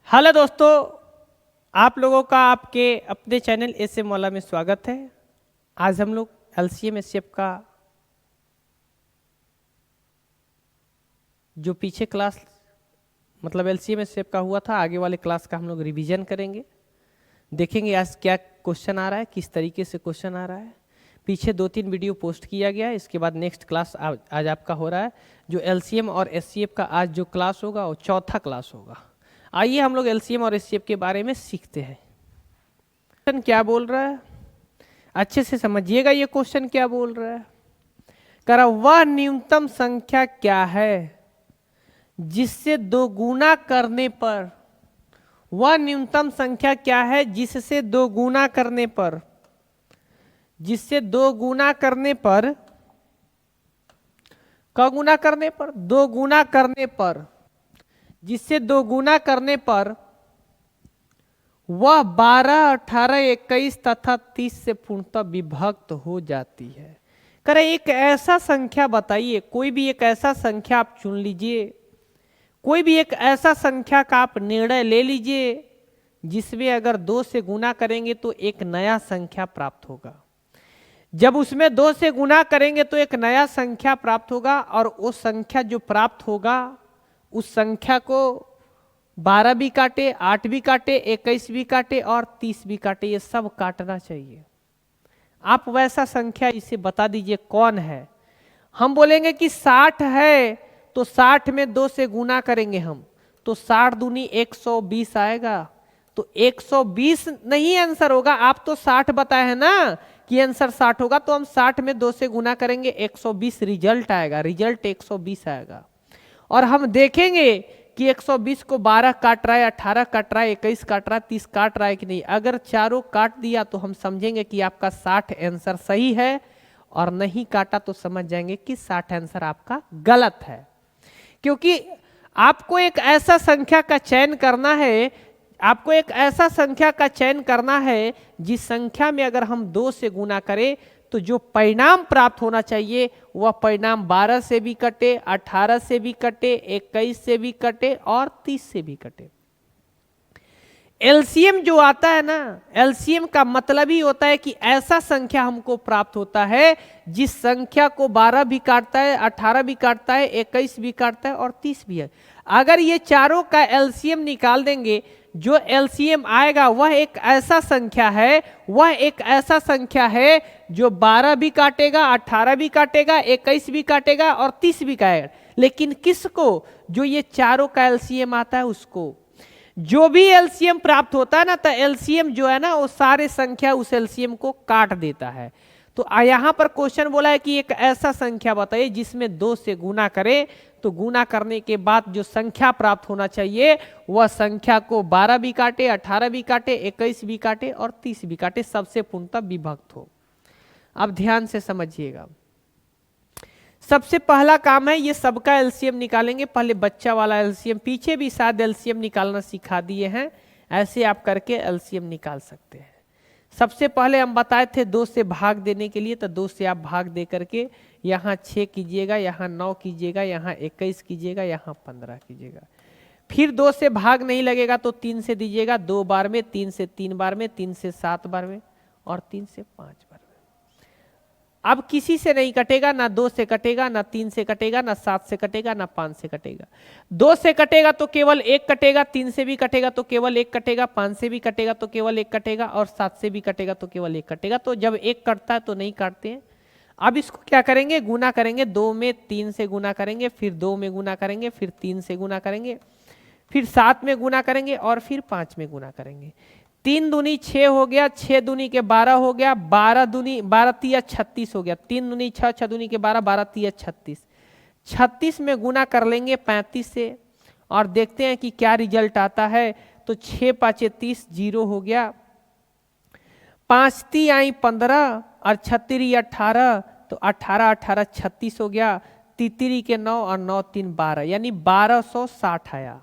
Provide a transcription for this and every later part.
Hello दोस्तों, आप लोगों का आपके अपने चैनल एस एम वाला में स्वागत है। आज हम लोग एलसीएम एससीएफ का जो पीछे क्लास मतलब एलसीएम एससीएफ का हुआ था, आगे वाले क्लास का हम लोग रिवीजन करेंगे। देखेंगे आज क्या क्वेश्चन आ रहा है, किस तरीके से क्वेश्चन आ रहा है। पीछे 2-3 वीडियो पोस्ट किया गया है। इसके बाद नेक्स्ट क्लास आज आपका हो रहा है। जो एलसीएम और एससीएफ का आज जो क्लास होगा वो चौथा क्लास होगा। आइए हम लोग एलसीएम और एचसीएफ के बारे में सीखते हैं। क्वेश्चन क्या बोल रहा है, अच्छे से समझिएगा। ये क्वेश्चन क्या बोल रहा है, कह रहा वह न्यूनतम संख्या क्या है जिससे दो गुना करने पर, वह न्यूनतम संख्या क्या है जिससे दो गुना करने पर, जिससे दो गुना करने पर, क गुना करने पर, दो गुना करने पर, जिससे दो गुना करने पर वह 12, 18, 21 तथा 30 से पूर्णतः विभक्त हो जाती है। करें एक ऐसा संख्या बताइए, कोई भी एक ऐसा संख्या आप चुन लीजिए, कोई भी एक ऐसा संख्या का आप निर्णय ले लीजिए जिसमें अगर 2 से गुना करेंगे तो एक नया संख्या प्राप्त होगा। जब उसमें 2 से गुना करेंगे तो एक नया संख्या प्राप्त होगा, और वो संख्या जो प्राप्त होगा उस संख्या को 12 भी काटे, 8 भी काटे, 21 भी काटे और 30 भी काटे, ये सब काटना चाहिए। आप वैसा संख्या इसे बता दीजिए कौन है। हम बोलेंगे कि 60 है तो 60 में 2 से गुना करेंगे हम, तो 60 दूनी 120 आएगा। तो 120 नहीं आंसर होगा। आप तो 60 बताए हैं ना कि आंसर 60 होगा, तो हम 60 में 2 से गुना करेंगे, 120 रिजल्ट आएगा, रिजल्ट 120 आएगा। और हम देखेंगे कि 120 को 12 काट रहा है, 18 काट रहा है, 21 काट रहा है, 30 काट रहा है कि नहीं। अगर चारों काट दिया तो हम समझेंगे कि आपका 60 आंसर सही है, और नहीं काटा तो समझ जाएंगे कि 60 आंसर आपका गलत है। क्योंकि आपको एक ऐसा संख्या का चयन करना है, आपको एक ऐसा संख्या का चयन करना है जिस संख्या में अगर हम 2 से गुना करें तो जो परिणाम प्राप्त होना चाहिए वह परिणाम 12 से भी कटे, 18 से भी कटे, 21 से भी कटे और 30 से भी कटे। एलसीएम जो आता है ना, एलसीएम का मतलब ही होता है कि ऐसा संख्या हमको प्राप्त होता है जिस संख्या को 12 भी काटता है, 18 भी काटता है, 21 भी काटता है और 30 भी है। अगर ये चारों का एलसीएम निकाल देंगे, जो एलसीएम आएगा वह एक ऐसा संख्या है, वह एक ऐसा संख्या है जो 12 भी काटेगा, 18 भी काटेगा, 21 भी काटेगा और 30 भी काटेगा। लेकिन किसको? जो ये चारों का एलसीएम आता है उसको। जो भी एलसीएम प्राप्त होता है ना, तो एलसीएम जो है ना वो सारे संख्या उस एलसीएम को काट देता है। तो यहां पर क्वेश्चन बोला है कि एक ऐसा संख्या बताइए जिसमें 2 से गुना करें तो गुना करने के बाद जो संख्या प्राप्त होना चाहिए वह संख्या को 12 भी काटे, 18 भी काटे, 21 भी काटे और 30 भी काटे, सबसे पूर्णतः विभक्त हो। अब ध्यान से समझिएगा। सबसे पहला काम है ये सबका एलसीएम निकालेंगे। पहले बच्चा वाला एलसीएम, पीछे भी शायद एलसीएम निकालना सिखा दिए हैं, ऐसे आप करके एलसीएम निकाल सकते हैं। सबसे पहले हम बताए थे 2 से भाग देने के लिए, तो 2 से आप भाग दे करके यहाँ 6 कीजिएगा, यहाँ 9 कीजिएगा, यहाँ 21 कीजिएगा, यहाँ 15 कीजिएगा। फिर 2 से भाग नहीं लगेगा तो 3 से दीजिएगा 2 बार में, 3 से 3 बार में, 3 से 7 बार में और 3 से 5 बार में। अब किसी से नहीं कटेगा, ना 2 से कटेगा, ना 3 से कटेगा, ना 7 से कटेगा, ना 5 से कटेगा। 2 से कटेगा तो केवल 1 कटेगा, 3 से भी कटेगा तो केवल 1 कटेगा, 5 से भी कटेगा तो केवल 1 कटेगा और 7 से भी कटेगा तो केवल 1 कटेगा। तो जब 1 कटता है तो नहीं काटते हैं। अब इसको क्या करेंगे, गुना करेंगे। 2 में 3 से गुना करेंगे, फिर 2 में गुना करेंगे, फिर 3 से गुना करेंगे, फिर 7 में गुना करेंगे और फिर 5 में गुना करेंगे। 3 दूनी 6 हो गया, 6 दूनी के 12 हो गया, 12 दूनी 12 तिया 36 हो गया, 3 दूनी 6, 6 दूनी के 12, 12 तिया 36। 36 में गुना कर लेंगे 35 से और देखते हैं कि क्या रिजल्ट आता है। तो 6 5 30, 0 हो गया। 5 ती आई 15 और 36 18, तो 18 18 36 हो गया। 33 के 9 और 9 3 12, यानी 1260 आया।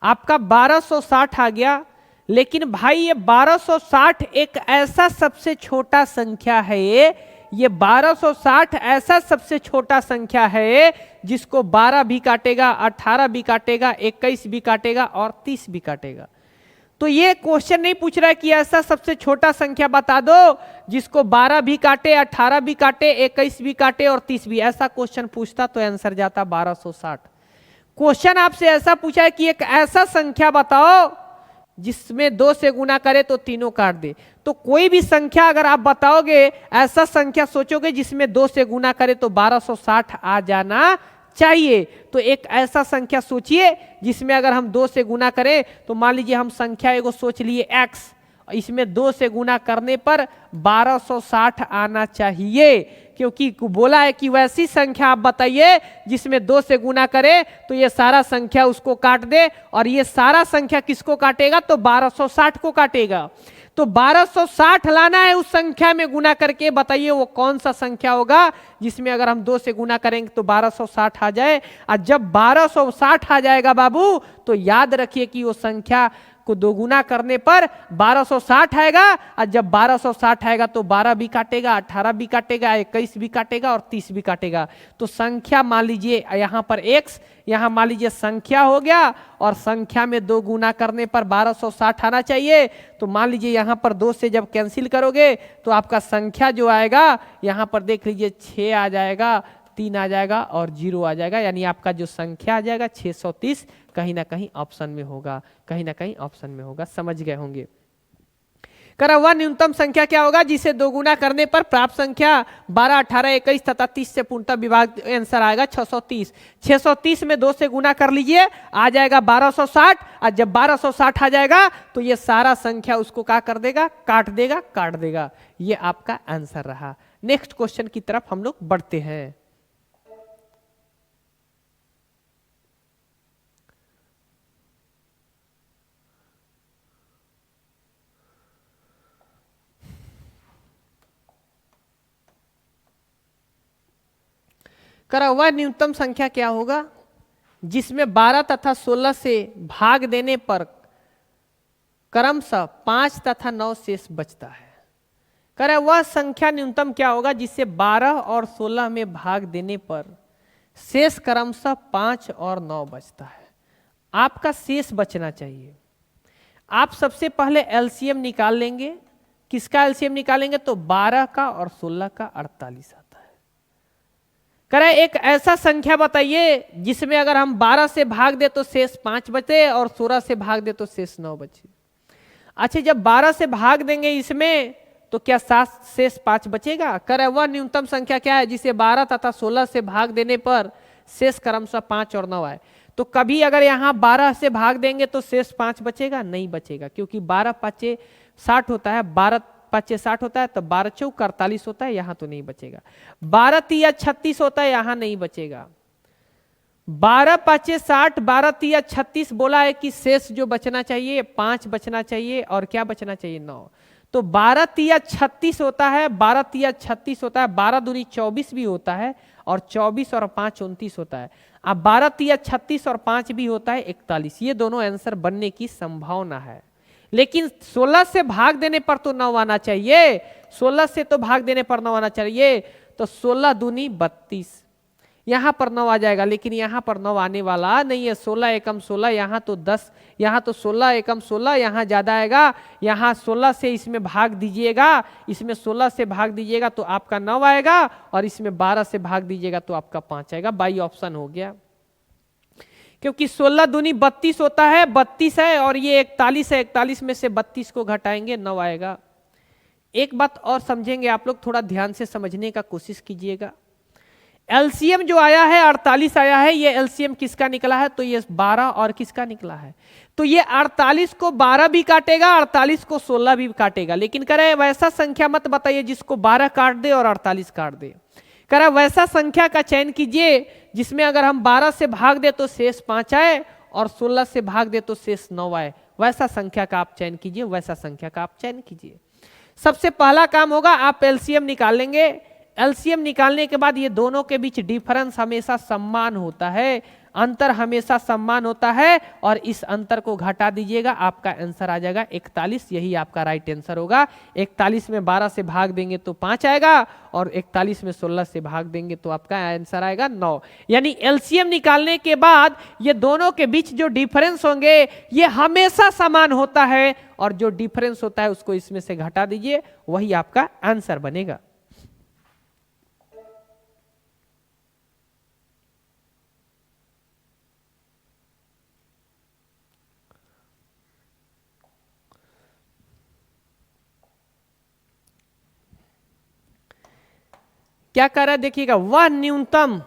आपका 1260 आ गया। लेकिन भाई ये 1260 एक ऐसा सबसे छोटा संख्या है, ये 1260 ऐसा सबसे छोटा संख्या है जिसको 12 भी काटेगा, 18 भी काटेगा, 21 भी काटेगा और 30 भी काटेगा। तो ये क्वेश्चन नहीं पूछ रहा है कि ऐसा सबसे छोटा संख्या बता दो जिसको 12 भी काटे, 18 भी काटे, 21 भी काटे और 30 भी। ऐसा क्वेश्चन पूछता तो आंसर जाता 1260। क्वेश्चन आपसे ऐसा पूछा है कि एक ऐसा संख्या बताओ जिसमें 2 से गुना करे तो तीनों काट दे। तो कोई भी संख्या अगर आप बताओगे, ऐसा संख्या सोचोगे जिसमें 2 से गुना करे तो 1260 आ जाना चाहिए। तो एक ऐसा संख्या सोचिए जिसमें अगर हम 2 से गुना करें तो मान लीजिए हम संख्या एगो सोच लिए x, इसमें 2 से गुना करने पर 1260 आना चाहिए। क्योंकि बोला है कि वैसी संख्या आप बताइए जिसमें 2 से गुना करे तो ये सारा संख्या उसको काट दे, और ये सारा संख्या किसको काटेगा तो 1260 को काटेगा। तो 1260 लाना है उस संख्या में गुना करके। बताइए वो कौन सा संख्या होगा जिसमें अगर हम 2 से गुना करेंगे तो 1260 आ जाए। और जब 1260 आ जाएगा बाबू, तो याद रखिए कि वो संख्या को 2 गुना करने पर 1260 आएगा। और जब 1260 आएगा तो 12 भी काटेगा, 18 भी काटेगा, 21 भी काटेगा और 30 भी काटेगा। तो संख्या मान लीजिए यहाँ पर x, यहाँ मान लीजिए संख्या हो गया, और संख्या में 2 गुना करने पर 1260 आना चाहिए। तो मान लीजिए यहाँ पर 2 से जब कैंसिल करोगे तो आपका संख्या जो आएगा यहाँ पर देख लीजिए 6 आ जाएगा, 3 आ जाएगा और 0 आ जाएगा। यानी आपका जो संख्या आ जाएगा 630 कहीं ना कहीं ऑप्शन में होगा, कहीं ना कहीं ऑप्शन में होगा। समझ गए होंगे। करा हुआ न्यूनतम संख्या क्या होगा जिसे 2 गुना करने पर प्राप्त संख्या 12, 18, 21 तथा 30 से पूर्णतः विभाग। आंसर आएगा 630। 630 में 2 से गुना कर लीजिए, आ जाएगा 1260। और जब 1260 आ जाएगा तो ये सारा संख्या उसको क्या कर देगा, काट देगा, काट देगा। ये आपका आंसर रहा। नेक्स्ट क्वेश्चन की तरफ हम लोग बढ़ते हैं। करा हुआ न्यूनतम संख्या क्या होगा जिसमें 12 तथा 16 से भाग देने पर क्रमशः 5 तथा 9 शेष बचता है। करा वह संख्या न्यूनतम क्या होगा जिससे 12 और 16 में भाग देने पर शेष क्रमशः 5 और 9 बचता है। आपका शेष बचना चाहिए। आप सबसे पहले एलसीएम निकाल लेंगे। किसका एलसीएम निकालेंगे तो 12 का और 16 का 48 आता है। करे एक ऐसा संख्या बताइए जिसमें अगर हम 12 से भाग दे तो शेष 5 बचे और 16 से भाग दे तो शेष 9 बचे। अच्छा, जब 12 से भाग देंगे इसमें तो क्या शेष 5 बचेगा। करे वह न्यूनतम संख्या क्या है जिसे 12 तथा 16 से भाग देने पर शेष क्रमशः 5 और 9 आए। तो कभी अगर यहाँ 12 से भाग देंगे तो शेष 5 बचेगा, नहीं बचेगा, क्योंकि 12 5 60 होता है, 12 5 60 होता है, तो 12 चौक 48 होता है, यहाँ तो नहीं बचेगा। 12 3 36 होता है, यहाँ नहीं बचेगा। 12 5 60, 12 3 36 बोला है कि शेष जो बचना चाहिए 5 बचना चाहिए और क्या बचना चाहिए 9। तो 12 3 36 होता है, 12 3 36 होता है, 12 दूनी 24 भी होता है और 24 और 5 29 होता है। अब 12 3 36 और 5 भी होता है 41। ये दोनों आंसर बनने की संभावना है, लेकिन 16 से भाग देने पर तो 9 आना चाहिए। 16 से तो भाग देने पर 9 आना चाहिए। तो 16 दूनी 32, यहां पर 9 आ जाएगा, लेकिन यहां पर 9 आने वाला नहीं है। 16 एकम 16, यहां तो 10, यहां तो 16 एकम 16, यहां ज्यादा आएगा। यहां 16 से इसमें भाग दीजिएगा, इसमें 16 से भाग दीजिएगा तो आपका 9 आएगा, और इसमें 12 से भाग दीजिएगा तो आपका 5 आएगा। बाई ऑप्शन हो गया, क्योंकि 16 दूनी 32 होता है, 32 है और ये 41 है। 41 में से 32 को घटाएंगे 9 आएगा। एक बात और समझेंगे आप लोग, थोड़ा ध्यान से समझने का कोशिश कीजिएगा। एलसीएम जो आया है 48 आया है, ये एलसीएम किसका निकला है तो ये 12 और किसका निकला है। तो ये 48 को 12 भी काटेगा, 48 को 16 भी काटेगा। लेकिन कह रहे वैसा संख्या मत बताइए जिसको 12 काट दे और 48 काट दे। कह रहा वैसा संख्या का चयन कीजिए जिसमें अगर हम 12 से भाग दे तो शेष 5 आए और 16 से भाग दे तो शेष 9 आए। वैसा संख्या का आप चयन कीजिए, वैसा संख्या का आप चयन कीजिए। सबसे पहला काम होगा आप एलसीएम निकाल लेंगे। एलसीएम निकालने के बाद ये दोनों के बीच डिफरेंस हमेशा समान होता है। अंतर हमेशा समान होता है और इस अंतर को घटा दीजिएगा, आपका आंसर आ जाएगा 41। यही आपका राइट आंसर होगा। 41 में 12 से भाग देंगे तो 5 आएगा और 41 में 16 से भाग देंगे तो आपका आंसर आएगा 9। यानी एलसीएम निकालने के बाद ये दोनों के बीच जो डिफरेंस होंगे ये हमेशा समान होता है और जो डिफरेंस होता है उसको इसमें से घटा दीजिए, वही आपका आंसर बनेगा। क्या कर रहा है देखिएगा, वह न्यूनतम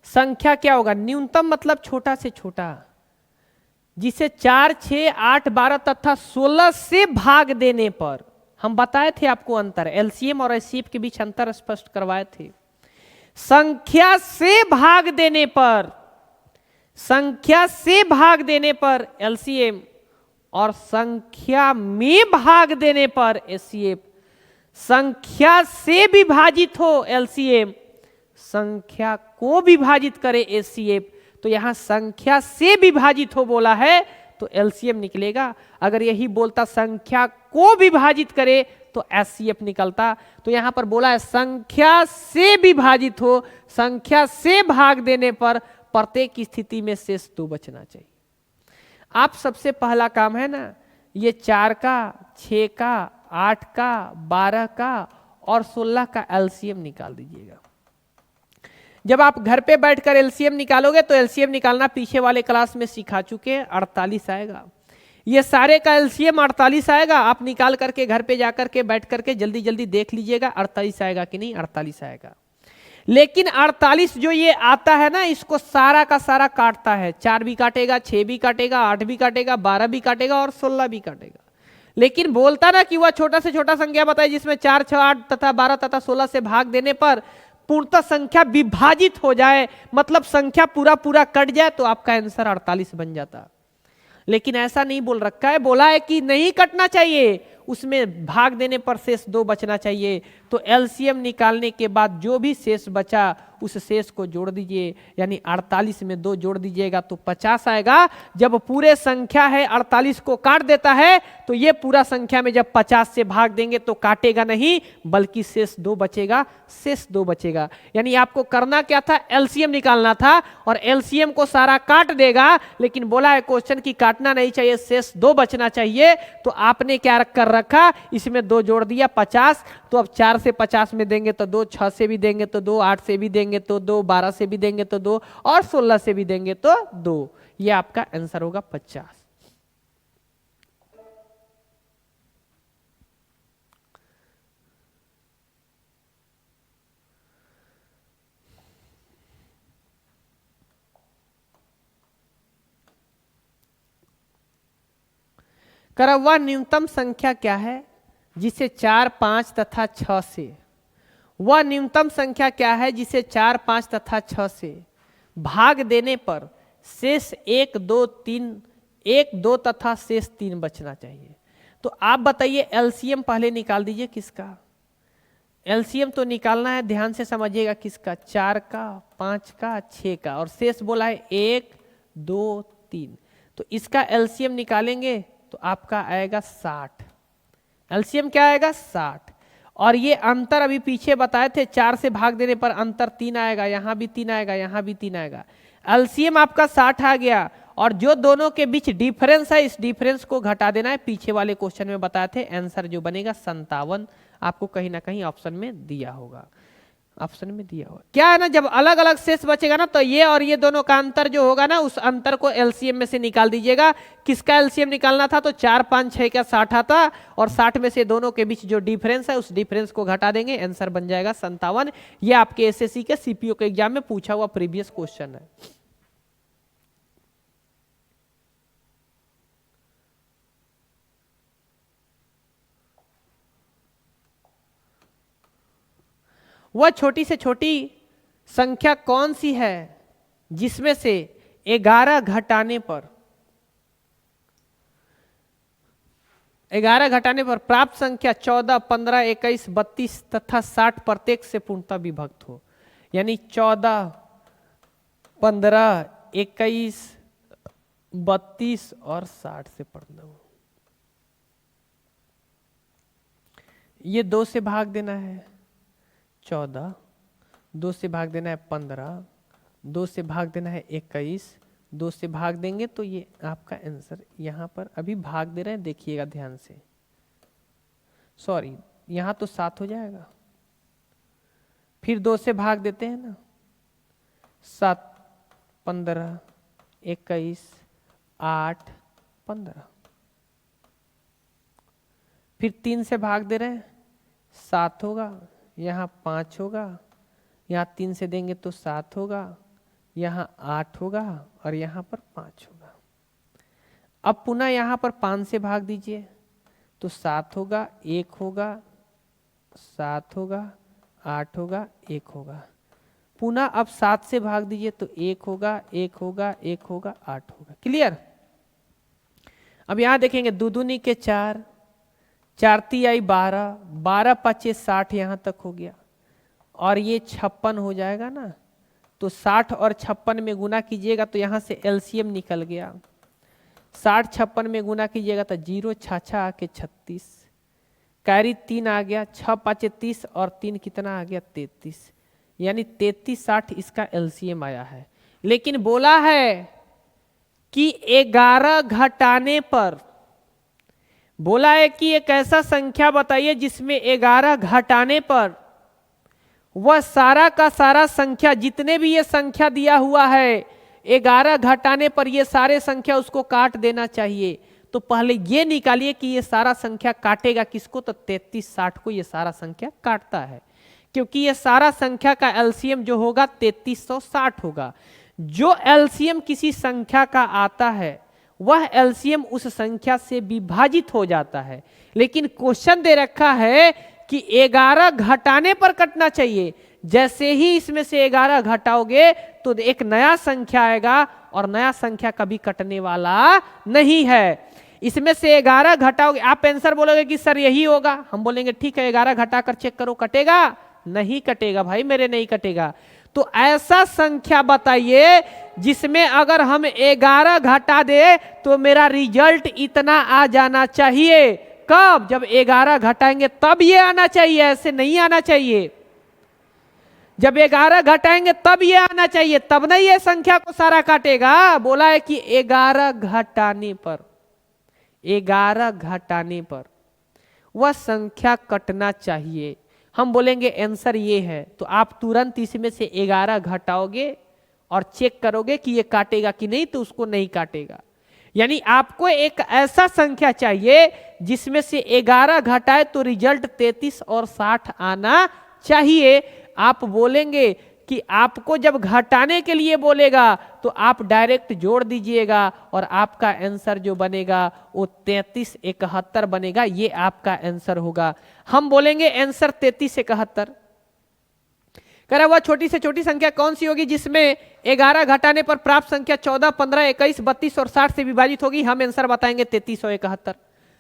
संख्या क्या होगा, न्यूनतम मतलब छोटा से छोटा, जिसे 4, 6, 8, 12 तथा 16 से भाग देने पर, हम बताए थे आपको अंतर, एलसीएम और एचसीएफ के बीच अंतर स्पष्ट करवाए थे। संख्या से भाग देने पर, संख्या से भाग देने पर एलसीएम और संख्या में भाग देने पर एचसीएफ, संख्या से विभाजित हो एलसीएम, संख्या को विभाजित करे एचसीएफ, तो यहां संख्या से विभाजित हो बोला है तो एलसीएम निकलेगा। अगर यही बोलता संख्या को विभाजित करे तो एचसीएफ निकलता। तो यहां पर बोला है संख्या से विभाजित हो, संख्या से भाग देने पर प्रत्येक स्थिति में शेष 2 बचना चाहिए। आप सबसे पहला काम है ना, ये 4 का, 6 का, 8 का, 12 का और 16 का एलसीएम निकाल दीजिएगा। जब आप घर पे बैठकर एलसीएम निकालोगे तो एलसीएम निकालना पीछे वाले क्लास में सिखा चुके हैं, 48 आएगा। ये सारे का एलसीएम 48 आएगा। आप निकाल करके घर पे जाकर के बैठ करके जल्दी जल्दी देख लीजिएगा 48 आएगा कि नहीं, 48 आएगा। लेकिन 48 जो ये आता है ना, इसको सारा का सारा काटता है। 4 भी काटेगा, 6 भी काटेगा, 8 भी काटेगा, 12 भी काटेगा और 16 भी काटेगा। लेकिन बोलता ना कि वह छोटा से छोटा संख्या बताए जिसमें 4, 6, 8 तथा 12 तथा 16 से भाग देने पर पूर्णतः संख्या विभाजित हो जाए, मतलब संख्या पूरा पूरा कट जाए, तो आपका आंसर 48 बन जाता। लेकिन ऐसा नहीं बोल रखा है, बोला है कि नहीं कटना चाहिए, उसमें भाग देने पर शेष 2 बचना चाहिए। तो एलसीएम निकालने के बाद जो भी शेष बचा उस शेष को जोड़ दीजिए, यानी 48 में 2 जोड़ दीजिएगा तो 50 आएगा। जब पूरे संख्या है 48 को काट देता है तो ये पूरा संख्या में जब 50 से भाग देंगे तो काटेगा नहीं, बल्कि शेष 2 बचेगा, शेष 2 बचेगा। यानी आपको करना क्या था, एलसीएम निकालना था और एलसीएम को सारा काट देगा, लेकिन बोला है क्वेश्चन की काटना नहीं चाहिए, शेष 2 बचना चाहिए। तो आपने क्या कर रखा, इसमें 2 जोड़ दिया 50। तो अब 4 से 50 में देंगे तो 2, 6 से भी देंगे तो 2, 8 से भी देंगे तो 2, 12 से भी देंगे तो 2 और 16 से भी देंगे तो 2। ये आपका आंसर होगा 50। कर वह न्यूनतम संख्या क्या है जिसे 4, 5 तथा 6 से, वह न्यूनतम संख्या क्या है जिसे 4, 5 तथा 6 से भाग देने पर शेष 1, 2, 3, 1, 2 तथा शेष 3 बचना चाहिए। तो आप बताइए एलसीएम पहले निकाल दीजिए किसका। एलसीएम तो निकालना है, ध्यान से समझिएगा किसका, 4 का, 5 का, 6 का, और शेष बोला है 1, 2, 3। तो इसका एलसीएम निकालेंगे तो आपका आएगा 60। एलसीएम क्या आएगा, 60। और ये अंतर अभी पीछे बताए थे, 4 से भाग देने पर अंतर 3 आएगा, यहां भी 3 आएगा, यहां भी 3 आएगा। एलसीएम आपका 60 आ गया और जो दोनों के बीच डिफरेंस है इस डिफरेंस को घटा देना है। पीछे वाले क्वेश्चन में बताए थे, आंसर जो बनेगा 57 आपको कहीं ना कहीं ऑप्शन में दिया होगा, ऑप्शन में दिया होगा। क्या है ना, जब अलग अलग शेष बचेगा ना तो ये और ये दोनों का अंतर जो होगा ना, उस अंतर को एलसीएम में से निकाल दीजिएगा। किसका एलसीएम निकालना था, तो 4, 5, 6 का 60 आता और 60 में से दोनों के बीच जो डिफरेंस है उस डिफरेंस को घटा देंगे, आंसर बन जाएगा 57। ये आपके एसएससी के सीपीओ के एग्जाम में पूछा हुआ प्रीवियस क्वेश्चन है। वह छोटी से छोटी संख्या कौन सी है जिसमें से 11 घटाने पर 11 घटाने पर प्राप्त संख्या 14, 15, 21, 32 तथा 60 प्रत्येक से पूर्णतः विभक्त हो। यानी 14, 15, 21, 32 और 60 से पढ़ना हो। ये 2 से भाग देना है 14, 2 से भाग देना है 15, 2 से भाग देना है 21, 2 से भाग देंगे तो ये आपका आंसर यहाँ पर अभी भाग दे रहे हैं, देखिएगा ध्यान से। सॉरी, यहाँ तो 7 हो जाएगा, फिर 2 से भाग देते हैं ना, 7, 15, 21, 8, 15, फिर 3 से भाग दे रहे हैं, 7 होगा, यहाँ 5 होगा, यहाँ 3 से देंगे तो 7 होगा, यहाँ 8 होगा और यहाँ पर 5 होगा। अब पुनः यहाँ पर 5 से भाग दीजिए तो 7 होगा, 1 होगा, 7 होगा, 8 होगा, 1 होगा। पुनः अब 7 से भाग दीजिए तो 1 होगा, 1 होगा, 1 होगा, 8 होगा। क्लियर? अब यहाँ देखेंगे 2 दूनी के 4, 4 तिहाई 12, 12 पचे 60 यहाँ तक हो गया और ये 56 हो जाएगा ना, तो 60 और 56 में गुना कीजिएगा तो यहाँ से एलसीएम निकल गया। 60 56 में गुना कीजिएगा तो 0 छाछा आके 36, कैरी 3 आ गया, 6 पाँचे 30 और 3 कितना आ गया 33, यानी 33 60 इसका एलसीएम आया है। लेकिन बोला है कि 11 घटाने पर, बोला है कि एक ऐसा संख्या बताइए जिसमें 11 घटाने पर वह सारा का सारा संख्या, जितने भी ये संख्या दिया हुआ है 11 घटाने पर ये सारे संख्या उसको काट देना चाहिए। तो पहले ये निकालिए कि ये सारा संख्या काटेगा किसको, तो 33 60 को ये सारा संख्या काटता है, क्योंकि ये सारा संख्या का एलसीएम जो होगा 3360 होगा। जो एलसीएम किसी संख्या का आता है वह एलसीएम उस संख्या से विभाजित हो जाता है। लेकिन क्वेश्चन दे रखा है कि 11 घटाने पर कटना चाहिए। जैसे ही इसमें से 11 घटाओगे तो एक नया संख्या आएगा और नया संख्या कभी कटने वाला नहीं है। इसमें से 11 घटाओगे, आप आंसर बोलोगे कि सर यही होगा, हम बोलेंगे ठीक है 11 घटाकर चेक करो, कटेगा? नहीं कटेगा भाई मेरे, नहीं कटेगा। तो ऐसा संख्या बताइए जिसमें अगर हम 11 घटा दे तो मेरा रिजल्ट इतना आ जाना चाहिए। कब? जब 11 घटाएंगे तब ये आना चाहिए, ऐसे नहीं आना चाहिए। जब 11 घटाएंगे तब ये आना चाहिए, तब नहीं ये संख्या को सारा काटेगा। बोला है कि 11 घटाने पर, 11 घटाने पर वह संख्या कटना चाहिए। हम बोलेंगे आंसर ये है, तो आप तुरंत इसमें से 11 घटाओगे और चेक करोगे कि ये काटेगा कि नहीं, तो उसको नहीं काटेगा। यानी आपको एक ऐसा संख्या चाहिए जिसमें से 11 घटाए तो रिजल्ट 33 और 60 आना चाहिए। आप बोलेंगे कि आपको जब घटाने के लिए बोलेगा तो आप डायरेक्ट जोड़ दीजिएगा और आपका आंसर जो बनेगा वो 33 71 बनेगा, ये आपका आंसर होगा। हम बोलेंगे आंसर 33 71। कह रहा वह छोटी से छोटी संख्या कौन सी होगी जिसमें 11 घटाने पर प्राप्त संख्या 14, 15, 21, 32 और 60 से विभाजित होगी। हम आंसर बताएंगे 3371।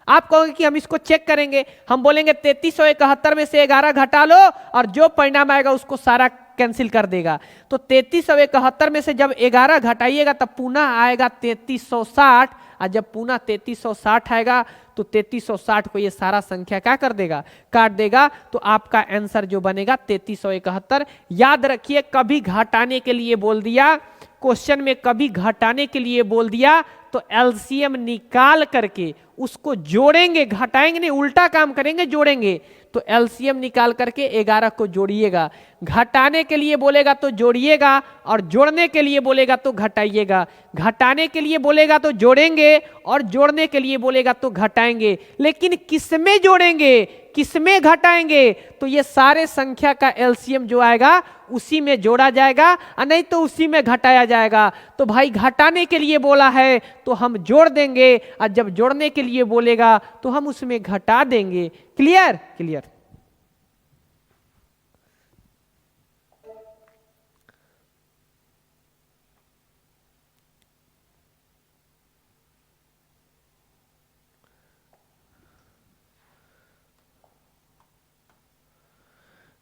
आप कहोगे कि हम इसको चेक करेंगे, हम बोलेंगे 3371 में से 11 घटा लो और जो परिणाम आएगा उसको सारा कैंसिल कर देगा। तो 3371 में से जब 11 घटाइएगा तब पुनः आएगा 3360, और जब पुनः 3360 आएगा तो 3360 को ये सारा संख्या क्या कर देगा, काट देगा। तो आपका आंसर जो बनेगा 3371। याद रखिए, कभी घटाने के लिए बोल दिया क्वेश्चन में, कभी घटाने के लिए बोल दिया तो एलसीएम निकाल करके उसको जोड़ेंगे, घटाएंगे नहीं, उल्टा काम करेंगे, जोड़ेंगे। तो एलसीएम निकाल करके 11 को जोड़िएगा। घटाने के लिए बोलेगा तो जोड़िएगा और जोड़ने के लिए बोलेगा तो घटाइएगा। घटाने के लिए बोलेगा तो जोड़ेंगे और जोड़ने के लिए बोलेगा तो घटाएंगे। लेकिन किसमें जोड़ेंगे, किसमें घटाएंगे, तो ये सारे संख्या का एलसीएम जो आएगा उसी में जोड़ा जाएगा और नहीं तो उसी में घटाया जाएगा। तो भाई घटाने के लिए बोला है तो हम जोड़ देंगे और जब जोड़ने के लिए बोलेगा तो हम उसमें घटा देंगे। क्लियर? क्लियर।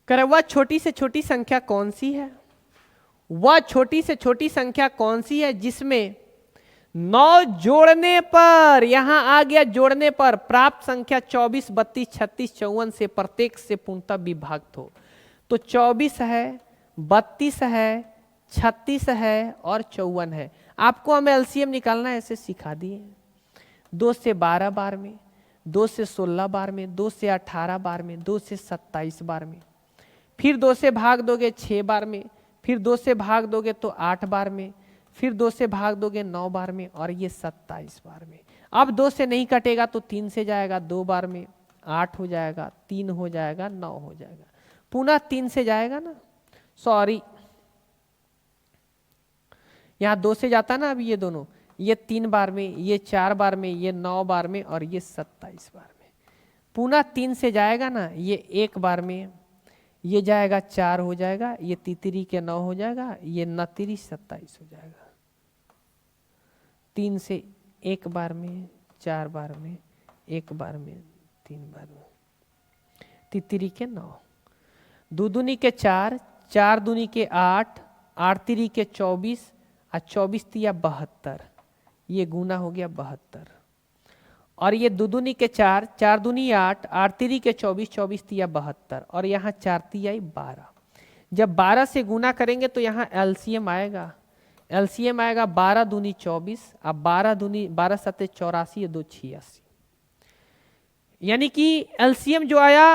वह छोटी से छोटी संख्या कौन सी है? वह छोटी से छोटी संख्या कौन सी है जिसमें 9 जोड़ने पर, यहां आ गया जोड़ने पर, प्राप्त संख्या 24, 32, 36, 54 से प्रत्येक से पूर्णतः विभाक्त हो। तो 24 है, 32 है, 36 है और 54 है। आपको हमें एलसीएम निकालना है, ऐसे सिखा दिए। 2 से 12 बार में, 2 से 16 बार में, 2 से 18 बार में, 2 से 27 बार में, फिर 2 से भाग दोगे 6 बार में, फिर 2 से भाग दोगे तो 8 बार में, फिर 2 से भाग दोगे 9 बार में और ये 27 बार में। अब 2 से नहीं कटेगा तो 3 से जाएगा 2 बार में, 8 हो जाएगा, 3 हो जाएगा, 9 हो जाएगा, पुनः 3 से जाएगा ना, सॉरी यहां 2 से जाता ना, अब ये दोनों, ये 3 बार में, ये 4 बार में, ये 9 बार में और ये 27 बार में, पुनः 3 से जाएगा ना, ये 1 बार में, ये जाएगा 4 हो जाएगा, ये तितरी के 9 हो जाएगा, ये नतिरी 27 हो जाएगा। 3 से 1 बार में, 4 बार में, 1 बार में, 3 बार में, तितरी के 9, 2 दूनी के 4, 4 दूनी के 8, 8 तिरी के 24 और 24 तिया 72, ये गुना हो गया 72। और ये 2 दूनी के 4, 4 दूनी 8, 8 तिरी के 24, 24 तिया 72 और यहाँ 4 तिया 12। जब 12 से गुना करेंगे तो यहाँ एलसीएम आएगा, एलसीएम आएगा 12 दूनी 24, अब 12 दूनी 12 सत्ते 84, 2 86, यानी कि एलसीएम जो आया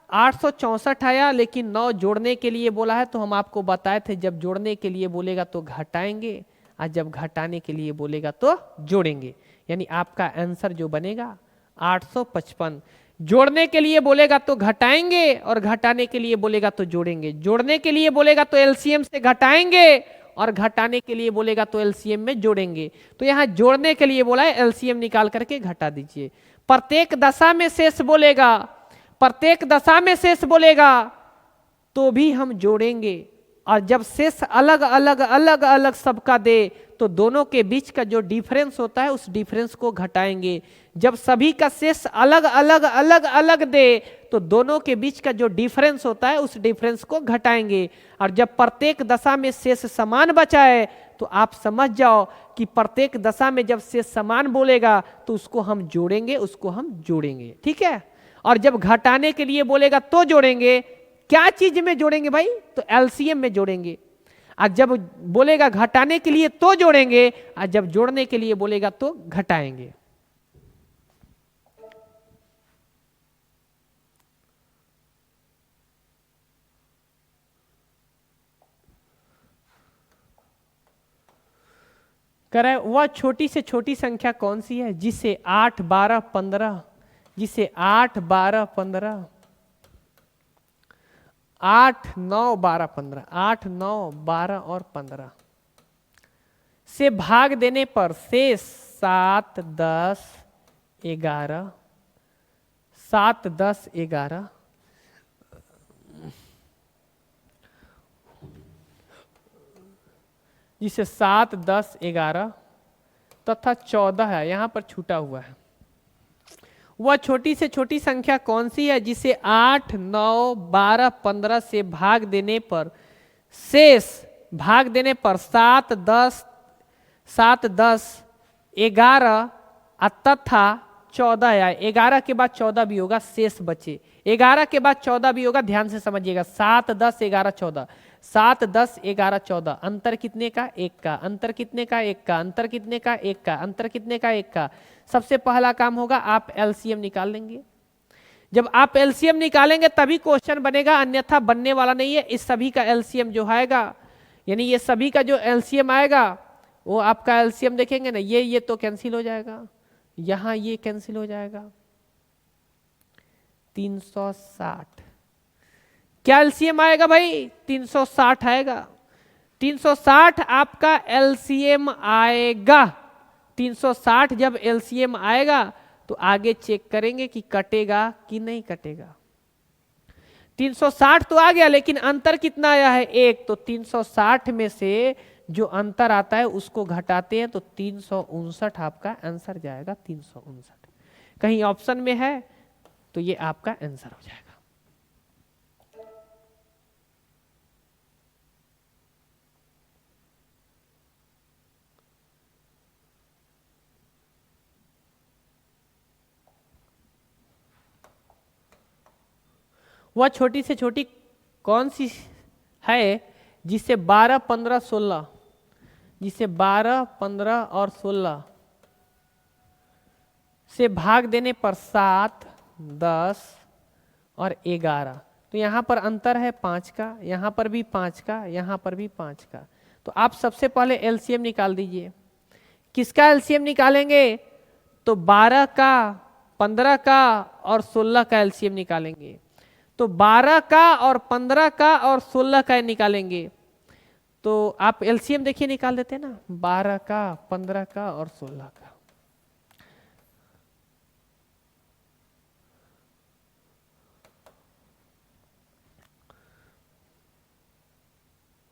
864 आया। लेकिन 9 जोड़ने के लिए बोला है तो हम आपको बताए थे जब जोड़ने के लिए बोलेगा तो घटाएंगे और जब घटाने के लिए बोलेगा तो जोड़ेंगे, यानी आपका आंसर जो बनेगा 855। जोड़ने के लिए बोलेगा तो घटाएंगे और घटाने के लिए बोलेगा तो जोड़ेंगे, जोड़ने के लिए बोलेगा तो एलसीएम से घटाएंगे और घटाने के लिए बोलेगा तो एलसीएम में जोड़ेंगे। तो यहाँ जोड़ने के लिए बोला है, एलसीएम निकाल करके घटा दीजिए। प्रत्येक दशा में शेष बोलेगा, प्रत्येक दशा में शेष बोलेगा तो भी हम जोड़ेंगे, और जब शेष अलग अलग अलग अलग सबका दे तो दोनों के बीच का जो डिफरेंस होता है उस डिफरेंस को घटाएंगे। जब सभी का शेष अलग अलग अलग अलग दे तो दोनों के बीच का जो डिफरेंस होता है उस डिफरेंस को घटाएंगे। और जब प्रत्येक दशा में शेष समान बचाए तो आप समझ जाओ कि प्रत्येक दशा में जब शेष समान बोलेगा तो उसको हम जोड़ेंगे, उसको हम जोड़ेंगे, ठीक है। और जब घटाने के लिए बोलेगा तो जोड़ेंगे, क्या चीज में जोड़ेंगे भाई, तो एलसीएम में जोड़ेंगे। और जब बोलेगा घटाने के लिए तो जोड़ेंगे, और जब जोड़ने के लिए बोलेगा तो घटाएंगे। कह रहा है वह छोटी से छोटी संख्या कौन सी है जिसे 8, 12, 15, जिसे 8, 12, 15, 8, 9, 12, 15, 8, 9, 12 और 15 से भाग देने पर शेष 7, 10, 11, 7, 10, 11, जिसे 7, 10, 11 तथा 14 है, यहां पर छूटा हुआ है। वह छोटी से छोटी संख्या कौन सी है जिसे 8, 9, 12, 15 से भाग देने पर शेष भाग देने पर 7, 10, 11 तथा 14 है। 11 के बाद 14 भी होगा, शेष बचे। 11 के बाद 14 भी होगा, ध्यान से समझिएगा। 7, 10, 11, 14, 7, 10, 11, 14, अंतर कितने का? 1 का। अंतर कितने का? 1 का। अंतर कितने का? 1 का। अंतर कितने का? 1 का। सबसे पहला काम होगा आप एलसीएम निकाल लेंगे। जब आप एलसीएम निकालेंगे तभी क्वेश्चन बनेगा, अन्यथा बनने वाला नहीं है। इस सभी का एलसीएम जो आएगा, यानी ये सभी का जो एलसीएम आएगा वो आपका एलसीएम देखेंगे ना, ये तो कैंसिल हो जाएगा, यहां ये कैंसिल हो जाएगा। 360 क्या एलसीएम आएगा भाई? 360 आएगा। 360 आपका एलसीएम आएगा। 360 जब एलसीएम आएगा तो आगे चेक करेंगे कि कटेगा कि नहीं कटेगा। 360 तो आ गया, लेकिन अंतर कितना आया है? 1। तो 360 में से जो अंतर आता है उसको घटाते हैं तो 359 आपका आंसर जाएगा। 359 कहीं ऑप्शन में है तो ये आपका आंसर हो जाएगा। वह छोटी से छोटी कौन सी है जिसे 12, 15, 16, जिसे 12, 15 और 16 से भाग देने पर 7, 10 और 11। तो यहाँ पर अंतर है 5 का, यहाँ पर भी 5 का, यहाँ पर भी 5 का। तो आप सबसे पहले एलसीएम निकाल दीजिए। किसका एलसीएम निकालेंगे? तो 12 का, 15 का और 16 का एलसीएम निकालेंगे। तो 12 का और 15 का और 16 का निकालेंगे। तो आप एलसीएम देखिए निकाल देते ना, 12 का, 15 का और 16 का।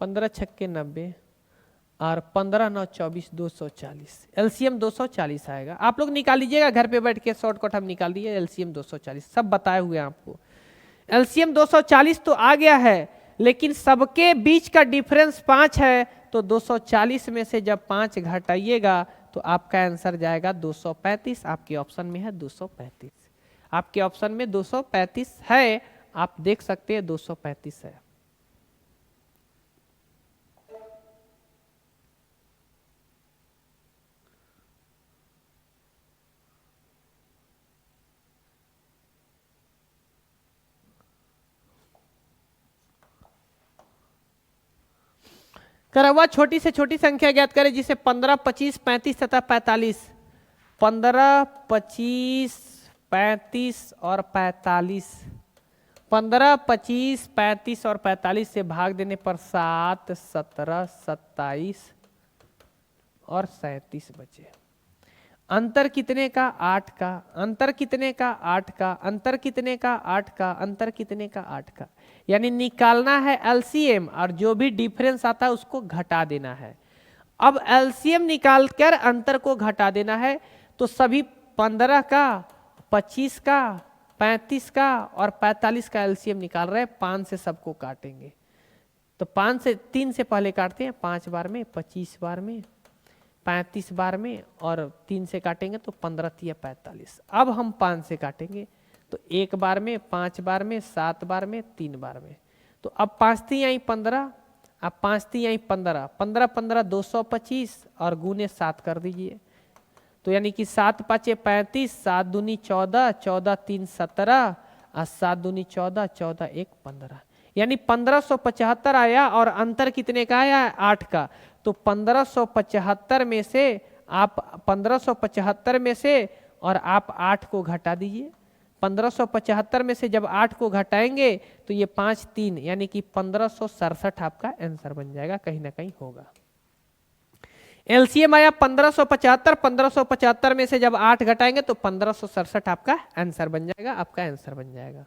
पंद्रह छक्के 90 और 15 9 24 240। एलसीएम 240 आएगा। आप लोग निकाल लीजिएगा घर पे बैठ के, शॉर्टकट हम निकाल दिए एलसीएम 240, सब बताए हुए हैं आपको। एलसीएम 240 तो आ गया है, लेकिन सबके बीच का डिफरेंस 5 है। तो 240 में से जब 5 घटाइएगा तो आपका आंसर जाएगा 235। आपके ऑप्शन में है 235, आपके ऑप्शन में 235 है, आप देख सकते हैं 235 है। करवा छोटी से छोटी संख्या ज्ञात करें जिसे 15, 25, 35 तथा 45। 15, 25, 35 और 45। 15, 25, 35 और 45 से भाग देने पर 7, 17, 27 और 37 बचे। अंतर कितने का? 8 का। अंतर कितने का? 8 का। अंतर कितने का? 8 का। अंतर कितने का? 8 का। यानी निकालना है एलसीएम और जो भी डिफरेंस आता है उसको घटा देना है। अब एलसीएम निकालकर अंतर को घटा देना है। तो सभी 15 का, 25 का, 35 का और 45 का एलसीएम निकाल रहे हैं। 5 से सबको काटेंगे। तो 5 से 3 से पहले काटते हैं, 5 बार में, 25 बार में, 35 बार में और 3 से काटेंगे तो 15 या 45। अब हम 5 से काटेंगे तो 1 बार में, 5 बार में, 7 बार में, 3 बार में। तो अब 5 3 आई 15, अब 5 3 आई 15, 15 15 225 और गुने 7 कर दीजिए। तो यानी कि 7 5 35, 7 दूनी 14, 14 3 17 और 7 दूनी 14, 14 1 15। यानी 1575 आया और अंतर कितने का आया? 8 का। तो 1575 में से आप 1575 में से और आप 8 को घटा दीजिए। 1575 में से जब 8 को घटाएंगे तो ये 5 3 यानी कि 1567 आपका आंसर बन जाएगा, कहीं ना कहीं होगा। एलसीएम आया 1575, 1575 में से जब 8 घटाएंगे तो 1567 आपका आंसर बन जाएगा, आपका आंसर बन जाएगा।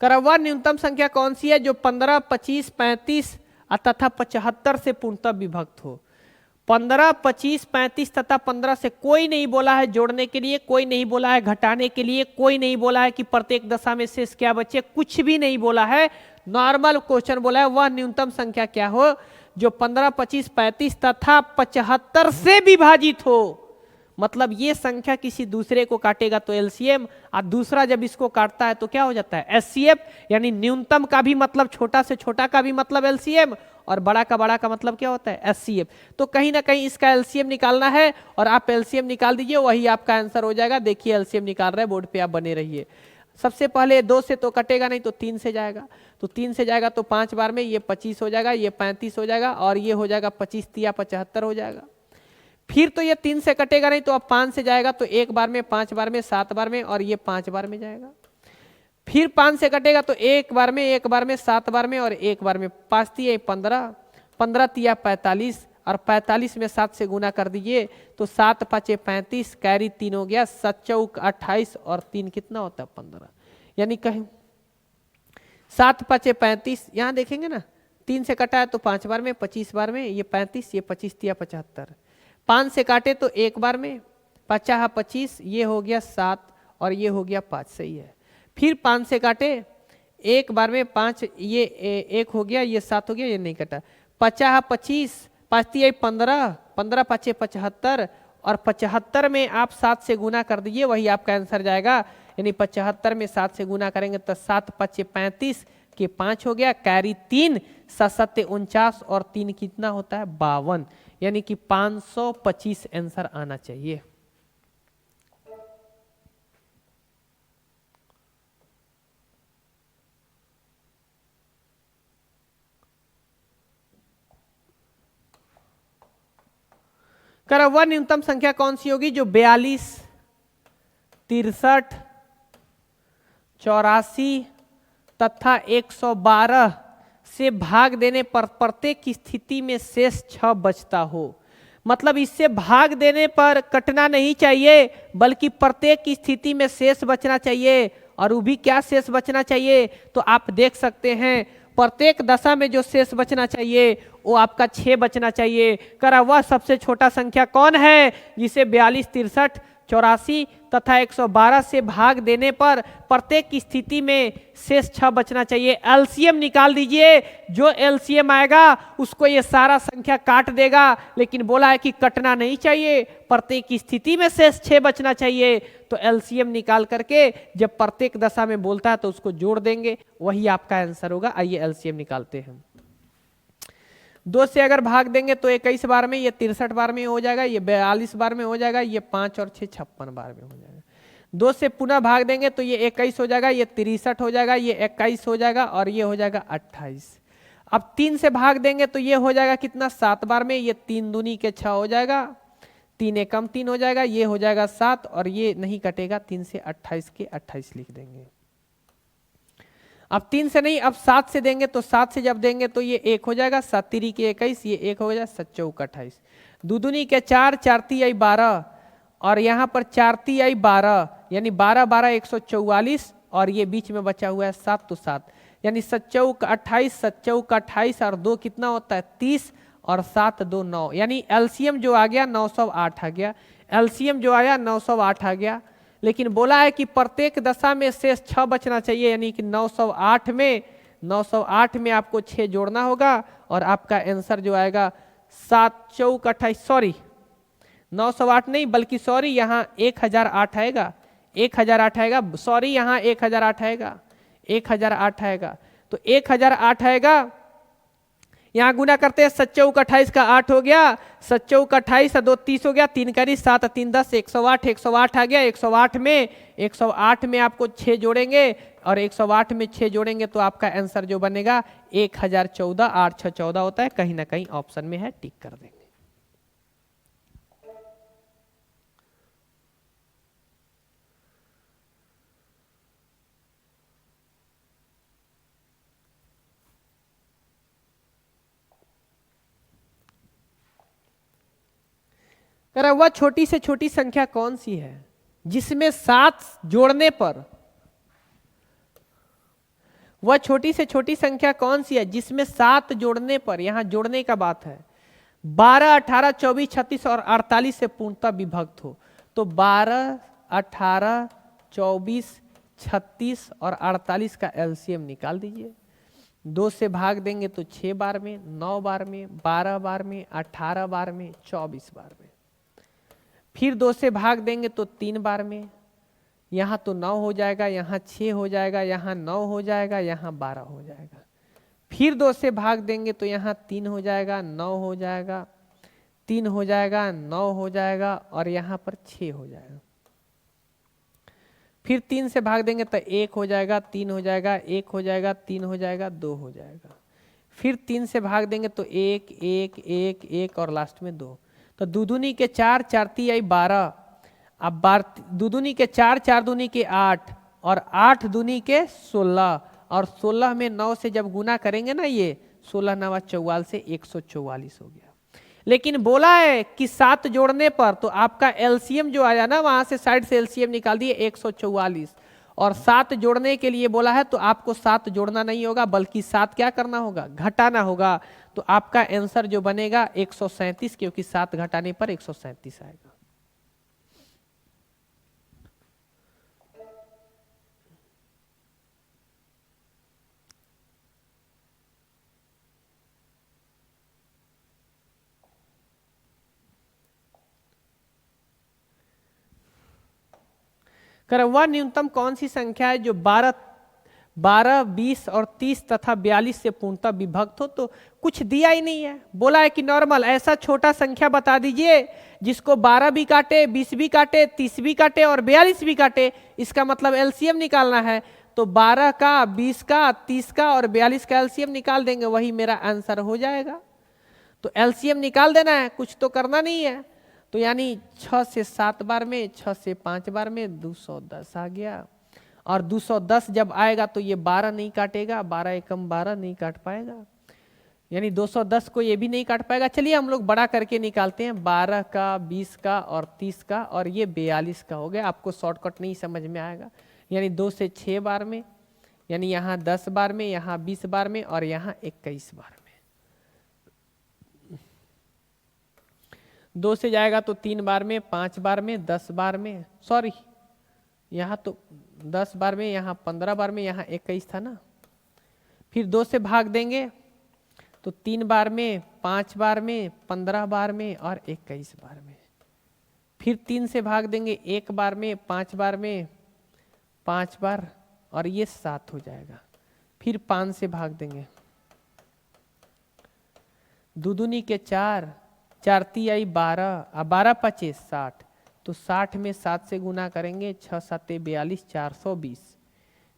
वह न्यूनतम संख्या कौन सी है जो 15, 25, 35 तथा 75 से पूर्णतः विभक्त हो? 15, 25, 35 तथा 15 से कोई नहीं बोला है जोड़ने के लिए, कोई नहीं बोला है घटाने के लिए, कोई नहीं बोला है कि प्रत्येक दशा में शेष क्या बचे, कुछ भी नहीं बोला है। नॉर्मल क्वेश्चन बोला है वह न्यूनतम संख्या क्या हो जो 15, 25, 35 तथा 75 से विभाजित हो। मतलब ये संख्या किसी दूसरे को काटेगा तो एलसीएम, और दूसरा जब इसको काटता है तो क्या हो जाता है? एचसीएफ। यानी न्यूनतम का भी मतलब छोटा से छोटा का भी मतलब एलसीएम और बड़ा का मतलब क्या होता है? एचसीएफ। तो कहीं ना कहीं इसका एलसीएम निकालना है और आप एलसीएम निकाल दीजिए, वही आपका आंसर हो जाएगा। देखिए एलसीएम निकाल रहे हैं, बोर्ड पे आप बने रहिए। सबसे पहले 2 से तो कटेगा नहीं तो 3 से जाएगा, तो 3 से जाएगा तो 5 बार में ये 25 हो जाएगा, ये 35 हो जाएगा और ये हो जाएगा 25 या 75 हो जाएगा। फिर तो ये 3 से कटेगा नहीं तो अब 5 से जाएगा तो 1 बार में, 5 बार में, 7 बार में और ये 5 बार में जाएगा। फिर 5 से कटेगा तो 1 बार में, 1 बार में, 7 बार में और 1 बार में। 5 3 15, 15 3 45 और 45 में 7 से गुना कर दीजिए तो 7 5 35, कैरी 3 हो गया, 7 चौक 28 और 3 कितना होता है? 15। यानी कहीं 7 5 35, यहाँ देखेंगे ना 3 से कटा है तो 5 बार में, 25 बार में, ये 35, ये 25 या 75। 5 से काटे तो 1 बार में, 50 25, ये हो गया 7 और ये हो गया 5, सही है। फिर 5 से काटे एक बार में 5, ये एक हो गया, ये 7 हो गया, ये नहीं कटा। 50 25, 5 तिया 15, 15 5 75, और 75 में आप 7 से गुना कर दीजिए, वही आपका आंसर जाएगा। यानी 75 में 7 से गुना करेंगे तो 7 5 35 के 5 हो गया, कैरी 3, 7 7 49 और 3 कितना होता है 52, यानी कि 525 आंसर आना चाहिए। करा वह न्यूनतम संख्या कौन सी होगी जो 42, 63, 84 तथा 112 से भाग देने पर प्रत्येक स्थिति में शेष 6 बचता हो। मतलब इससे भाग देने पर कटना नहीं चाहिए, बल्कि प्रत्येक स्थिति में शेष बचना चाहिए। और वो भी क्या शेष बचना चाहिए, तो आप देख सकते हैं प्रत्येक दशा में जो शेष बचना चाहिए वो आपका 6 बचना चाहिए। करा वह सबसे छोटा संख्या कौन है जिसे 42, 63, 84 तथा 112 से भाग देने पर प्रत्येक स्थिति में शेष 6 बचना चाहिए। एलसीएम निकाल दीजिए, जो एलसीएम आएगा उसको ये सारा संख्या काट देगा, लेकिन बोला है कि कटना नहीं चाहिए, प्रत्येक स्थिति में शेष 6 बचना चाहिए। तो एलसीएम निकाल करके जब प्रत्येक दशा में बोलता है तो उसको जोड़ देंगे, वही आपका आंसर होगा। आइए एलसीएम निकालते हैं। 2 से अगर भाग देंगे तो 21 बार में, ये 63 बार में हो जाएगा, ये 42 बार में हो जाएगा, ये 5 और 6 56 बार में हो जाएगा। 2 से पुनः भाग देंगे तो ये 21 हो जाएगा, ये 63 हो जाएगा, ये 21 हो जाएगा और ये हो जाएगा 28। अब 3 से भाग देंगे तो ये हो जाएगा कितना 7 बार में, ये 3 दूनी के 6 हो जाएगा, 3 एकम 3 हो जाएगा, ये हो जाएगा 7 और ये नहीं कटेगा, 3 से 28 के 28 लिख देंगे। अब 3 से नहीं, अब 7 से देंगे तो 7 से जब देंगे तो ये 1 हो जाएगा, 7 3 के 21, ये 1 हो जाएगा, 7 चौक 28, दूनी के 4, 4 तिहाई 12 और यहाँ पर 4 तिहाई 12, यानी 12 12 144 और ये बीच में बचा हुआ है 7 तो 7, यानी 7 चौक 28, 7 चौक 28 और 2 कितना होता है 30 और 7 2 9, यानी एलसीएम जो आ गया 908 आ गया। एलसीएम जो आया 908 आ गया, लेकिन बोला है कि प्रत्येक दशा में शेष 6 बचना चाहिए, यानी कि 908 में आपको 6 जोड़ना होगा और आपका आंसर जो आएगा 7 चौक 28, सॉरी 908 नहीं बल्कि सॉरी यहाँ 1008 आएगा, 1008 आएगा, सॉरी यहाँ 1008 आएगा, 1008 आएगा, तो 1008 आएगा। यहाँ गुना करते हैं, 7 चौक 28 का 8 हो गया, 7 चौक 28 2 30 हो गया, 3 करी 7 3 10 108, 108 आ गया। 108 में आपको 6 जोड़ेंगे और 108 में 6 जोड़ेंगे तो आपका आंसर जो बनेगा 1014, 8 6 14 होता है, कहीं ना कहीं ऑप्शन में है, टिक कर देंगे। कह रहा वह छोटी से छोटी संख्या कौन सी है जिसमें 7 जोड़ने पर, वह छोटी से छोटी संख्या कौन सी है जिसमें 7 जोड़ने पर, यहां जोड़ने का बात है, 12 18 24 36 और 48 से पूर्णतः विभक्त हो। तो 12 18 24 36 और 48 का एलसीएम निकाल दीजिए। 2 से भाग देंगे तो 6 बार में, 9 बार में, 12 बार में, 18 बार में, 24 बार में। फिर 2 से भाग देंगे तो 3 बार में, यहाँ तो 9 हो जाएगा, यहाँ 6 हो जाएगा, यहाँ 9 हो जाएगा, यहाँ 12 हो जाएगा। फिर 2 से भाग देंगे तो यहाँ 3 हो जाएगा, 9 हो जाएगा, 3 हो जाएगा, 9 हो जाएगा और यहाँ पर 6 हो जाएगा। फिर 3 से भाग देंगे तो 1 हो जाएगा, 3 हो जाएगा, 1 हो जाएगा, 3 हो जाएगा, 2 हो जाएगा। फिर 3 से भाग देंगे तो 1 1 1 1 और लास्ट में 2। तो दूनी के 4 4 तिहाई 12, अब दूनी के 4 4 दूनी के 8 और 8 दूनी के 16 और 16 में 9 से जब गुना करेंगे ना, ये 16 9 44 से 144 हो गया। लेकिन बोला है कि 7 जोड़ने पर, तो आपका एलसीएम जो आया ना, वहां से साइड से एलसीएम निकाल दिए 144 और 7 जोड़ने के लिए बोला है तो आपको 7 जोड़ना नहीं होगा बल्कि 7 क्या करना होगा, घटाना होगा। तो आपका आंसर जो बनेगा 137, क्योंकि 7 घटाने पर 137 आएगा। कर वह न्यूनतम कौन सी संख्या है जो 12, 20 और 30 तथा 42 से पूर्णतः विभक्त हो? तो कुछ दिया ही नहीं है, बोला है कि नॉर्मल ऐसा छोटा संख्या बता दीजिए जिसको 12 भी काटे, 20 भी काटे, 30 भी काटे और 42 भी काटे। इसका मतलब एलसीएम निकालना है, तो 12 का, 20 का, 30 का और 42 का एलसीएम निकाल देंगे, वही मेरा आंसर हो जाएगा। तो एलसीएम निकाल देना है, कुछ तो करना नहीं है। तो यानी 6 से 7 बार में, 6 से 5 बार में 210 आ गया। और 210 जब आएगा तो ये 12 नहीं काटेगा, 12 एकम 12 नहीं काट पाएगा, यानी 210 को ये भी नहीं काट पाएगा। चलिए हम लोग बड़ा करके निकालते हैं, 12 का, 20 का और 30 का, और ये 42 का हो गया। आपको शॉर्टकट नहीं समझ में आएगा, यानी 2 से 6 बार में, यानी यहाँ 10 बार में, यहाँ 20 बार में और यहाँ 21 बार में। 2 से जाएगा तो 3 बार में, 5 बार में, 10 बार में, सॉरी यहाँ तो 10 बार में, यहाँ 15 बार में, यहाँ 21 था ना। फिर 2 से भाग देंगे तो 3 बार में, 5 बार में, 15 बार में और 21 बार में। फिर 3 से भाग देंगे 1 बार में, 5 बार में, 5 बार और ये 7 हो जाएगा। फिर 5 से भाग देंगे, दूनी के 4, 4 तिहाई 12, 12 पचे 60, तो 60 में 7 से गुना करेंगे, 6 7 42, 420।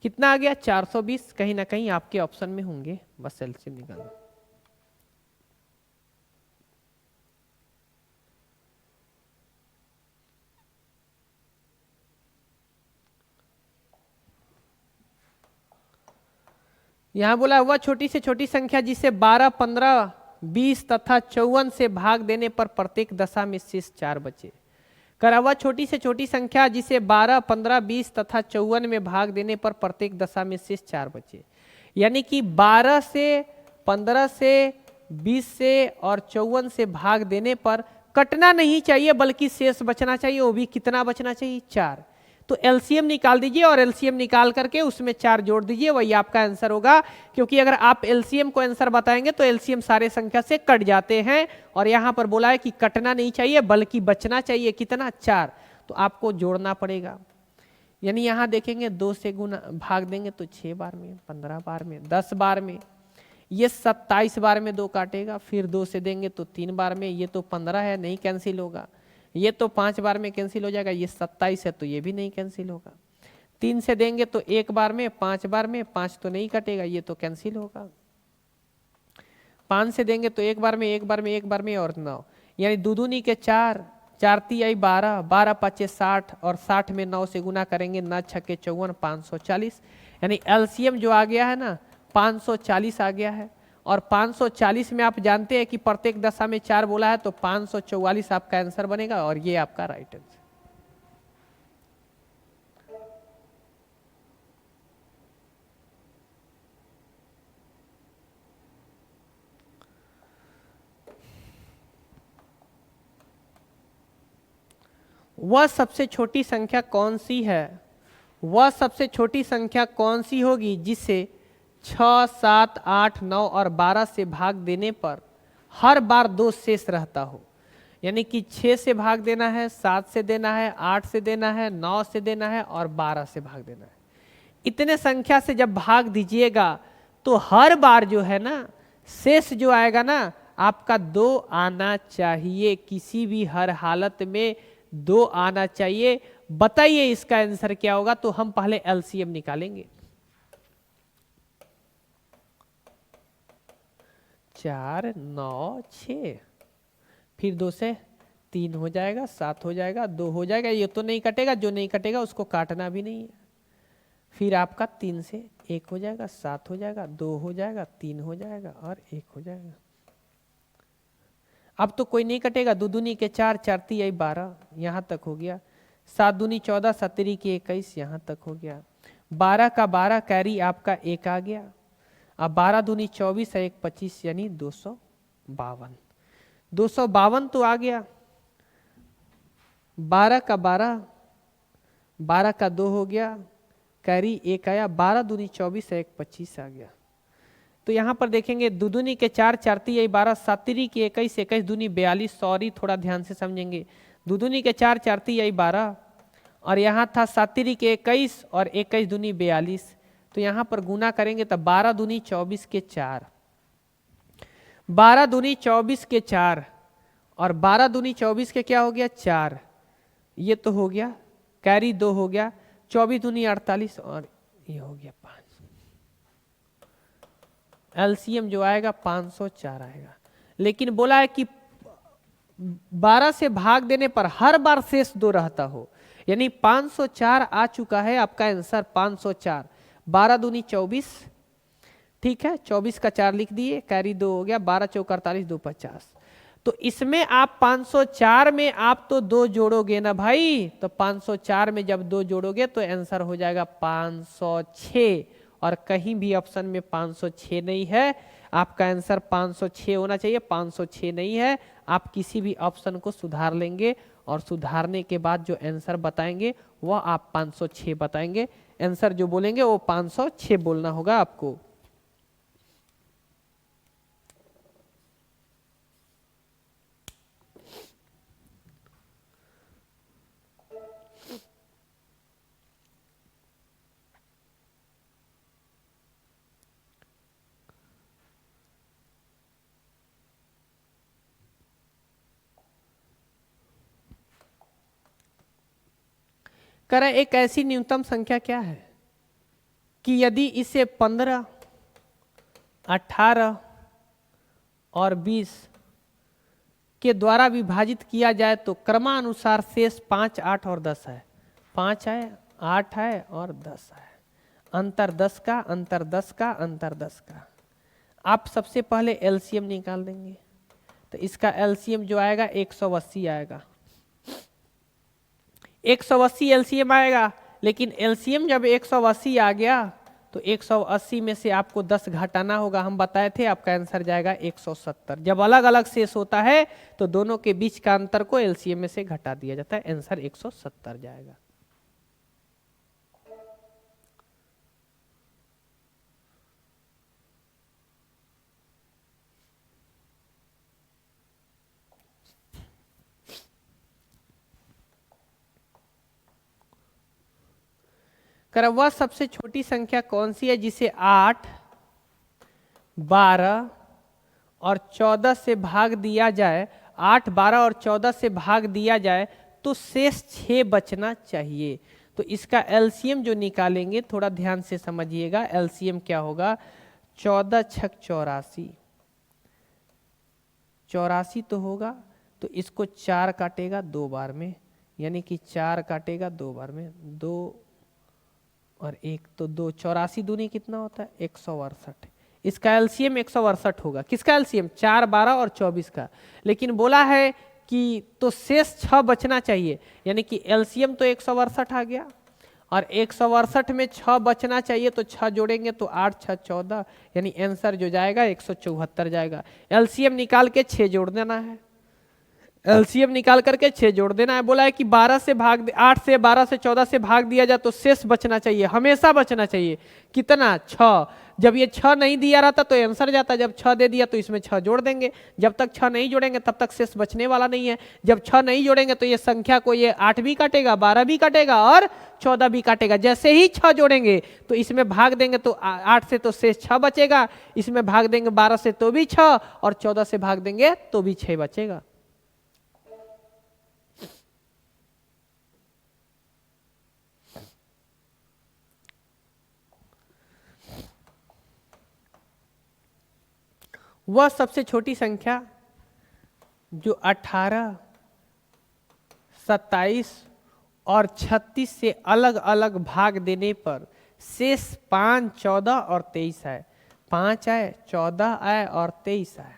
कितना आ गया? 420। कहीं ना कहीं आपके ऑप्शन में होंगे, बस एलसीएम निकालना। यहां बोला वह छोटी से छोटी संख्या जिसे 12, 15, 20 तथा 54 से भाग देने पर प्रत्येक दशा में शेष 4 बचे। करा वह छोटी से छोटी संख्या जिसे 12, 15, 20 तथा 54 में भाग देने पर प्रत्येक दशा में शेष 4 बचे। यानी कि 12 से, 15 से, 20 से और 54 से भाग देने पर कटना नहीं चाहिए बल्कि शेष बचना चाहिए। वो भी कितना बचना चाहिए? 4। तो एलसीएम निकाल दीजिए और एलसीएम निकाल करके उसमें 4 जोड़ दीजिए, वही आपका आंसर होगा। क्योंकि अगर आप एलसीएम को आंसर बताएंगे तो एलसीएम सारे संख्या से कट जाते हैं, और यहां पर बोला है कि कटना नहीं चाहिए बल्कि बचना चाहिए। कितना? 4। तो आपको जोड़ना पड़ेगा। यानी यहां देखेंगे 2 से गुना भाग देंगे तो 6 बार में, 15 बार में, 10 बार में, ये 27 बार में 2 काटेगा। फिर 2 से देंगे तो 3 बार में, ये तो 15 है, नहीं कैंसिल होगा। ये तो 5 बार में कैंसिल हो जाएगा, ये 27 है तो ये भी नहीं कैंसिल होगा। 3 से देंगे तो 1 बार में, 5 बार में, 5 तो नहीं कटेगा, ये तो कैंसिल होगा। 5 से देंगे तो 1 बार में, 1 बार में, 1 बार में और 9, यानी दूनी के 4, 4 तिहाई 12, 12 पचे 60 और 60 में 9 से गुना करेंगे, 9 छक्के 54, 540। यानी एलसीएम जो आ गया है ना 540 आ गया है। और 540 में आप जानते हैं कि प्रत्येक दशा में 4 बोला है, तो 544 आपका आंसर बनेगा और ये आपका राइट आंसर। वह सबसे छोटी संख्या कौन सी है? वह सबसे छोटी संख्या कौन सी होगी जिसे 6, 7, 8, 9 और 12 से भाग देने पर हर बार 2 शेष रहता हो? यानी कि 6 से भाग देना है, 7 से देना है, 8 से देना है, 9 से देना है और 12 से भाग देना है। इतने संख्या से जब भाग दीजिएगा तो हर बार जो है ना शेष जो आएगा ना आपका 2 आना चाहिए। किसी भी हर हालत में 2 आना चाहिए। बताइए इसका आंसर क्या होगा? तो हम पहले एलसीएम निकालेंगे। 4, 9, 6, फिर 2 से 3 हो जाएगा, 7 हो जाएगा, 2 हो जाएगा, ये तो नहीं कटेगा, जो नहीं कटेगा उसको काटना भी नहीं है। फिर आपका 3 से 1 हो जाएगा, 7 हो जाएगा, 2 हो जाएगा, 3 हो जाएगा और 1 हो जाएगा। अब तो कोई नहीं कटेगा। दूनी के 4, 4 तिहाई 12 यहां तक हो गया। 7 दूनी 14, 7 के 21 यहां तक हो गया। 12 का 12 कैरी आपका 1 आ गया। अब 12 दूनी 24 है, 1 25 यानी 252। 252 तो आ गया। 12 का 12, 12 का 2 हो गया, कैरी 1 आया। 12 दूनी 24 है, 1 25 आ गया। तो यहां पर देखेंगे दूनी के 4, 4 तिहाई 12, 7 की 21, 21 दूनी 42। सॉरी थोड़ा ध्यान से समझेंगे। दूनी के 4, 4 तिहाई 12 और यहाँ था 7 तिरिक 21 और 21 दूनी 42, तो यहाँ पर गुना करेंगे तब 12 दूनी 24 के 4, 12 दूनी 24 के 4 और 12 दूनी 24 के क्या हो गया 4, ये तो हो गया, कैरी 2 हो गया, 24 दूनी 48 और ये हो गया 5। एलसीएम जो आएगा 504 आएगा। लेकिन बोला है कि 12 से भाग देने पर हर बार शेष 2 रहता हो, यानी 504 आ चुका है आपका आंसर 504। 12 दूनी 24, ठीक है, 24 का 4 लिख दिए, कैरी 2 हो गया, 12 चौक 48 2 50। तो इसमें आप 504 में आप तो 2 जोड़ोगे ना भाई, तो 504 में जब 2 जोड़ोगे तो आंसर हो जाएगा 506, और कहीं भी ऑप्शन में 506 नहीं है, आपका आंसर 506 होना चाहिए, 506 नहीं है। आप किसी भी ऑप्शन को सुधार लेंगे और सुधारने के बाद जो आंसर बताएंगे वह आप 506 बताएंगे, आंसर जो बोलेंगे वो 506 बोलना होगा आपको। करें एक ऐसी न्यूनतम संख्या क्या है कि यदि इसे 15, 18 और 20 के द्वारा विभाजित किया जाए तो क्रमानुसार शेष 5, 8 और 10 है। 5 है, 8 है और 10 है, अंतर 10 का, अंतर 10 का, अंतर 10 का। आप सबसे पहले एलसीएम निकाल देंगे, तो इसका एलसीएम जो आएगा 180 आएगा, 180 एलसीएम आएगा। लेकिन एलसीएम जब 180 आ गया तो 180 में से आपको 10 घटाना होगा, हम बताए थे, आपका आंसर जाएगा 170। जब अलग अलग शेष होता है तो दोनों के बीच का अंतर को एलसीएम में से घटा दिया जाता है, आंसर 170 जाएगा। कर वह सबसे छोटी संख्या कौन सी है जिसे 8, 12 और 14 से भाग दिया जाए, 8, 12 और 14 से भाग दिया जाए तो शेष 6 बचना चाहिए। तो इसका एलसीएम जो निकालेंगे थोड़ा ध्यान से समझिएगा, एलसीएम क्या होगा, 14 छक 84, 84 तो होगा, तो इसको 4 काटेगा 2 बार में, यानी कि 4 काटेगा 2 बार में, 2 और 1 तो 2, 84 दूनी कितना होता है 168। इसका एलसीएम 168 होगा। किसका एलसीएम, 4, 12 और 24 का। लेकिन बोला है कि तो शेष 6 बचना चाहिए, यानी कि एलसीएम तो 168 आ गया और 168 में 6 बचना चाहिए, तो 6 जोड़ेंगे तो 8, 6, 14, यानी आंसर जो जाएगा 174 जाएगा। एलसीएम निकाल के 6 जोड़ देना है, एलसीएम निकाल करके 6 जोड़ देना है। बोला है कि 8 से 12 से 14 से भाग दिया जाए तो शेष बचना चाहिए, हमेशा बचना चाहिए। कितना, 6। जब ये 6 नहीं दिया रहता तो आंसर जाता, जब 6 दे दिया तो इसमें 6 जोड़ देंगे। जब तक 6 नहीं जोड़ेंगे तब तक शेष बचने वाला नहीं है। जब 6 नहीं जोड़ेंगे तो ये संख्या को ये 8 भी काटेगा, 12 भी काटेगा और 14 भी काटेगा। जैसे ही 6 जोड़ेंगे तो इसमें भाग देंगे तो 8 से तो शेष 6 बचेगा, इसमें भाग देंगे 12 से तो भी 6 और 14 से भाग देंगे तो भी 6 बचेगा। वह सबसे छोटी संख्या जो 18, 27 और 36 से अलग अलग भाग देने पर शेष 5, 14 और 23 है। 5 आए, 14 आए और 23 आए,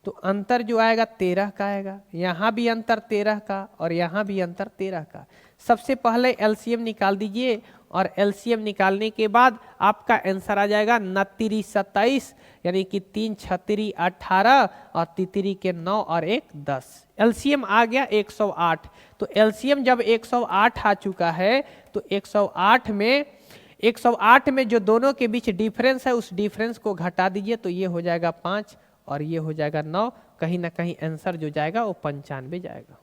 तो अंतर जो आएगा 13 का आएगा। यहाँ भी अंतर 13 का और यहाँ भी अंतर 13 का। सबसे पहले एलसीएम निकाल दीजिए और एलसीएम निकालने के बाद आपका आंसर आ जाएगा 9 27, यानी कि 3 6 18 और 3 के 9 और 1 10। एलसीएम आ गया 108। तो एलसीएम जब 108 आ चुका है तो 108 में जो दोनों के बीच डिफरेंस है उस डिफरेंस को घटा दीजिए, तो ये हो जाएगा 5 और ये हो जाएगा 9। कहीं ना कहीं आंसर जो जाएगा वो 95 जाएगा।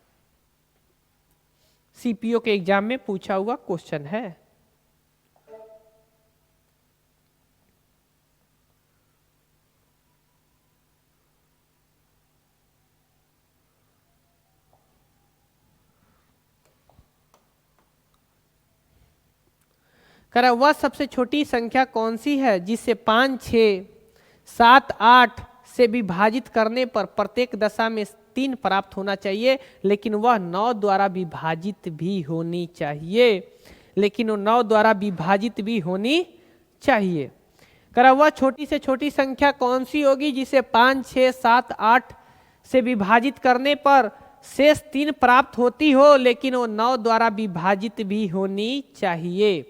सीपीओ के एग्जाम में पूछा हुआ क्वेश्चन है। कह रहा वह सबसे छोटी संख्या कौन सी है जिसे 5, 6, 7, 8 से विभाजित करने पर प्रत्येक दशा में 3 प्राप्त होना चाहिए, लेकिन वह 9 द्वारा विभाजित भी होनी चाहिए, लेकिन वो 9 द्वारा विभाजित भी होनी चाहिए। कह रहा वह छोटी से छोटी संख्या कौन सी होगी जिसे 5, 6, 7, 8 से विभाजित करने पर शेष 3 प्राप्त होती हो, लेकिन वो 9 द्वारा विभाजित भी होनी चाहिए।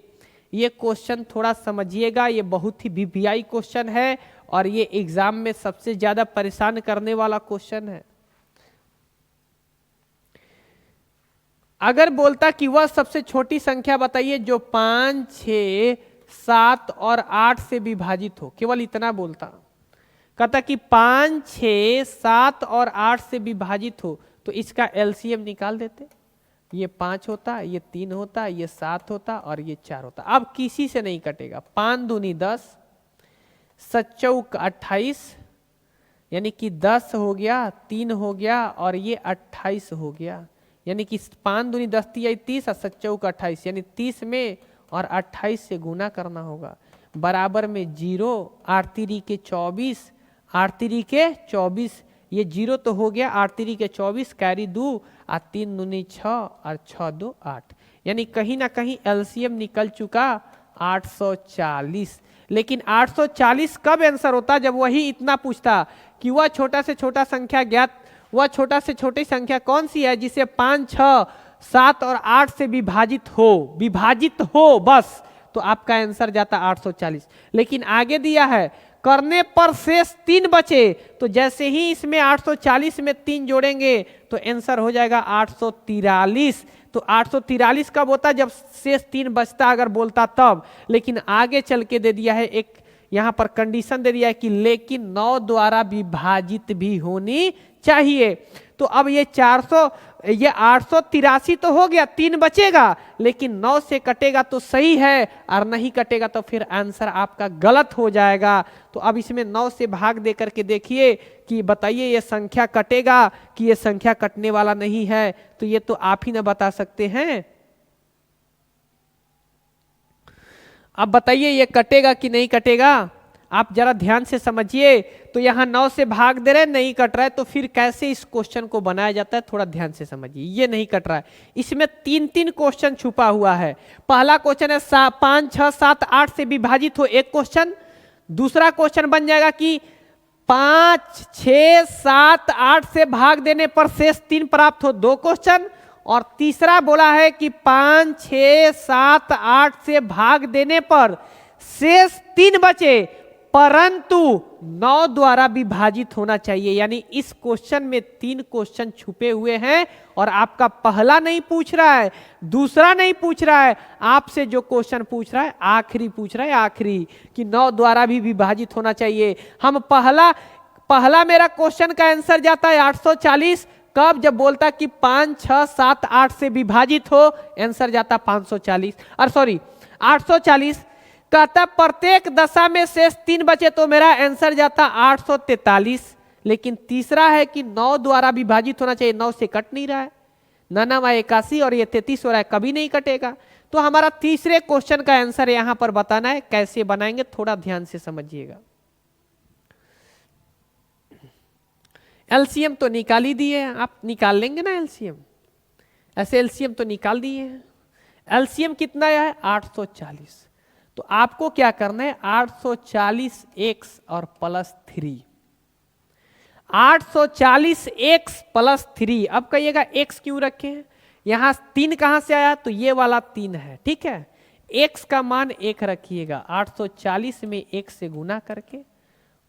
ये क्वेश्चन थोड़ा समझिएगा, ये बहुत ही वीवीआई क्वेश्चन है और ये एग्जाम में सबसे ज्यादा परेशान करने वाला क्वेश्चन है। अगर बोलता कि वह सबसे छोटी संख्या बताइए जो 5, 6, 7 और 8 से विभाजित हो, केवल इतना बोलता। कहता कि 5, 6, 7 और 8 से विभाजित हो, तो इसका एलसीएम निकाल देते। ये 5 होता, ये 3 होता, ये 7 होता और ये 4 होता। अब किसी से नहीं कटेगा। 5 दूनी 10, 7 चौक 28, यानी कि 10 हो गया, 3 हो गया और ये 28 हो गया, यानी कि 5 दूनी 10 3 30 और 7 चौक 28, यानी 30 में और 28 से गुना करना होगा। बराबर में 0, 8 3 के 24, 8 3 के 24, ये 0 तो हो गया, 8 3 के 24 कैरी 2 और 3 दूनी 6 और 6 2 8, यानी कहीं ना कहीं एलसीएम निकल चुका 840। लेकिन 840 कब आंसर होता? जब वही इतना पूछता कि वह छोटा से छोटा संख्या ज्ञात, वह छोटा से छोटी संख्या कौन सी है जिसे 5, 6, 7 और 8 से विभाजित हो बस, तो आपका आंसर जाता 840। लेकिन आगे दिया है करने पर शेष 3 बचे, तो जैसे ही इसमें 840 में 3 जोड़ेंगे तो आंसर हो जाएगा 843। तो 843 कब होता? जब शेष 3 बचता, अगर बोलता तब। लेकिन आगे चल के दे दिया है एक, यहां पर कंडीशन दे दिया है कि लेकिन 9 द्वारा विभाजित भी होनी चाहिए। तो अब ये 883 तो हो गया, 3 बचेगा, लेकिन 9 से कटेगा तो सही है और नहीं कटेगा तो फिर आंसर आपका गलत हो जाएगा। तो अब इसमें 9 से भाग दे करके देखिए कि बताइए ये संख्या कटेगा कि ये संख्या कटने वाला नहीं है। तो ये तो आप ही ना बता सकते हैं। अब बताइए ये कटेगा कि नहीं कटेगा? आप जरा ध्यान से समझिए। तो यहां 9 से भाग दे रहे, नहीं कट रहा है, तो फिर कैसे इस क्वेश्चन को बनाया जाता है थोड़ा ध्यान से समझिए। ये नहीं कट रहा है, इसमें 3 क्वेश्चन छुपा हुआ है। पहला क्वेश्चन है 5, 6, 7, 8 से विभाजित हो, एक क्वेश्चन। दूसरा क्वेश्चन बन जाएगा कि 5, 6, 7, 8 से भाग देने पर शेष 3 प्राप्त हो, 2 क्वेश्चन। और तीसरा बोला है कि 5, 6, 7, 8 से भाग देने पर शेष 3 बचे, परंतु 9 द्वारा विभाजित होना चाहिए। यानी इस क्वेश्चन में 3 क्वेश्चन छुपे हुए हैं और आपका पहला नहीं पूछ रहा है, दूसरा नहीं पूछ रहा है, आपसे जो क्वेश्चन पूछ रहा है आखिरी पूछ रहा है, आखिरी, कि 9 द्वारा भी विभाजित होना चाहिए। हम पहला मेरा क्वेश्चन का आंसर जाता है 840। कब? जब बोलता कि 5, 6, 7, 8 से विभाजित हो, आंसर जाता 540 और सॉरी 840। कहता प्रत्येक दशा में शेष 3 बचे, तो मेरा आंसर जाता 843। लेकिन तीसरा है कि 9 द्वारा विभाजित होना चाहिए, 9 से कट नहीं रहा है, 9 81 और ये 33 हो रहा है, कभी नहीं कटेगा। तो हमारा तीसरे क्वेश्चन का आंसर यहां पर बताना है। कैसे बनाएंगे थोड़ा ध्यान से समझिएगा। एलसीएम तो निकाल ही दिए हैं, आप निकाल लेंगे ना एलसीएम, ऐसे एलसीएम तो निकाल दिए हैं। एलसीएम कितना है? 840। तो आपको क्या करना है? 840x और +3, 840x +3। अब कहिएगा x क्यों रखे हैं? यहां 3 कहां से आया? तो ये वाला 3 है, ठीक है। x का मान 1 रखिएगा, 840 में 1 से गुना करके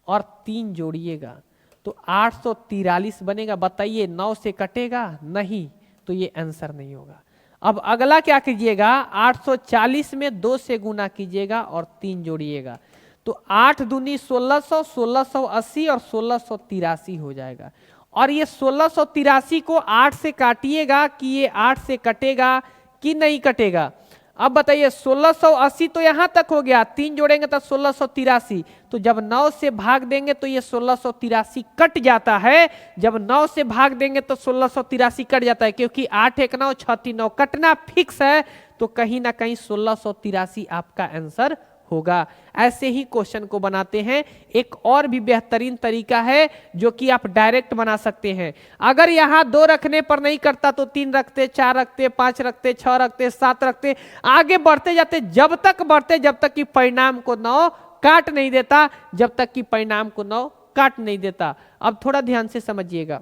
और 3 जोड़िएगा तो 843 बनेगा। बताइए 9 से कटेगा? नहीं, तो ये आंसर नहीं होगा। अब अगला क्या कीजिएगा? 840 में 2 से गुना कीजिएगा और 3 जोड़िएगा तो 8 दूनी 1600, 1680 और 1683 हो जाएगा। और ये 1683 को 8 से काटिएगा कि ये 8 से कटेगा कि नहीं कटेगा। अब बताइए 1680 तो यहां तक हो गया, 3 जोड़ेंगे तो 1683, तो जब 9 से भाग देंगे तो ये 1683 कट जाता है। जब 9 से भाग देंगे तो 1683 कट जाता है, क्योंकि 8 1 9 6 3 9 कटना फिक्स है, तो कहीं ना कहीं 1683 आपका आंसर होगा। ऐसे ही क्वेश्चन को बनाते हैं। एक और भी बेहतरीन तरीका है जो कि आप डायरेक्ट बना सकते हैं। अगर यहां 2 रखने पर नहीं करता तो 3 रखते, 4 रखते, 5 रखते, 6 रखते, 7 रखते, आगे बढ़ते जाते, जब तक कि परिणाम को 9 काट नहीं देता, जब तक कि परिणाम को 9 काट नहीं देता। अब थोड़ा ध्यान से समझिएगा,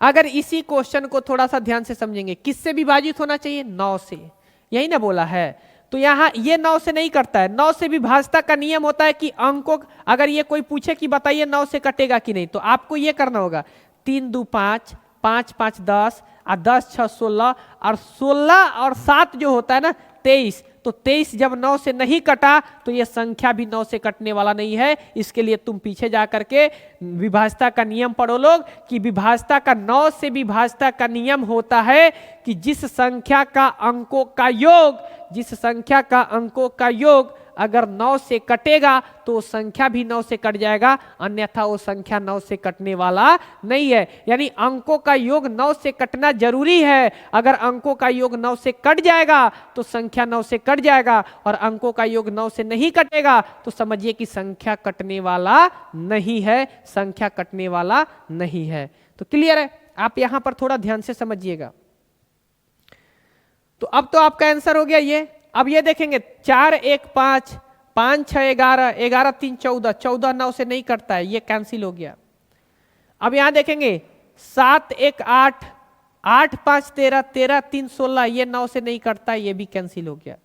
अगर इसी क्वेश्चन को थोड़ा सा ध्यान से समझेंगे, किससे विभाजित होना चाहिए? 9 से, यही ना बोला है। तो यहां ये 9 से नहीं करता है। 9 से विभाजता का नियम होता है कि अंकों, अगर ये कोई पूछे कि बताइए 9 से कटेगा कि नहीं, तो आपको ये करना होगा 3 2 5, 5 5 10, और 10 6 16, और 16 और 7 जो होता है ना 23, तो 23 जब 9 से नहीं कटा तो ये संख्या भी 9 से कटने वाला नहीं है। इसके लिए तुम पीछे जा करके विभाजता का नियम पढ़ो लोग, कि विभाजता का 9 से विभाजता का नियम होता है कि जिस संख्या का अंकों का योग अगर 9 से कटेगा तो वो संख्या भी 9 से कट जाएगा, अन्यथा वो संख्या 9 से कटने वाला नहीं है। यानी अंकों का योग 9 से कटना जरूरी है। अगर अंकों का योग 9 से कट जाएगा तो संख्या 9 से कट जाएगा, और अंकों का योग 9 से नहीं कटेगा तो समझिए कि संख्या कटने वाला नहीं है, संख्या कटने वाला नहीं है। तो क्लियर है? आप यहां पर थोड़ा ध्यान से समझिएगा। तो अब तो आपका आंसर हो गया ये। अब ये देखेंगे 4 1 5, 5 6 11, 11 3 14, 14 9 से नहीं कटता है, ये कैंसिल हो गया। अब यहां देखेंगे 7 1 8, 8 5 13, 13 3 16, ये 9 से नहीं कटता है, ये भी कैंसिल हो गया।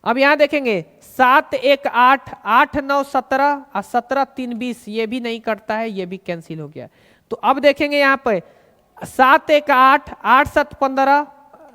अब यहां देखेंगे 7 1 8, 8 9 17, और 17 3 20, ये भी नहीं कटता है, ये भी कैंसिल हो गया। तो अब देखेंगे यहाँ पे 7 1 8, 8 7 15,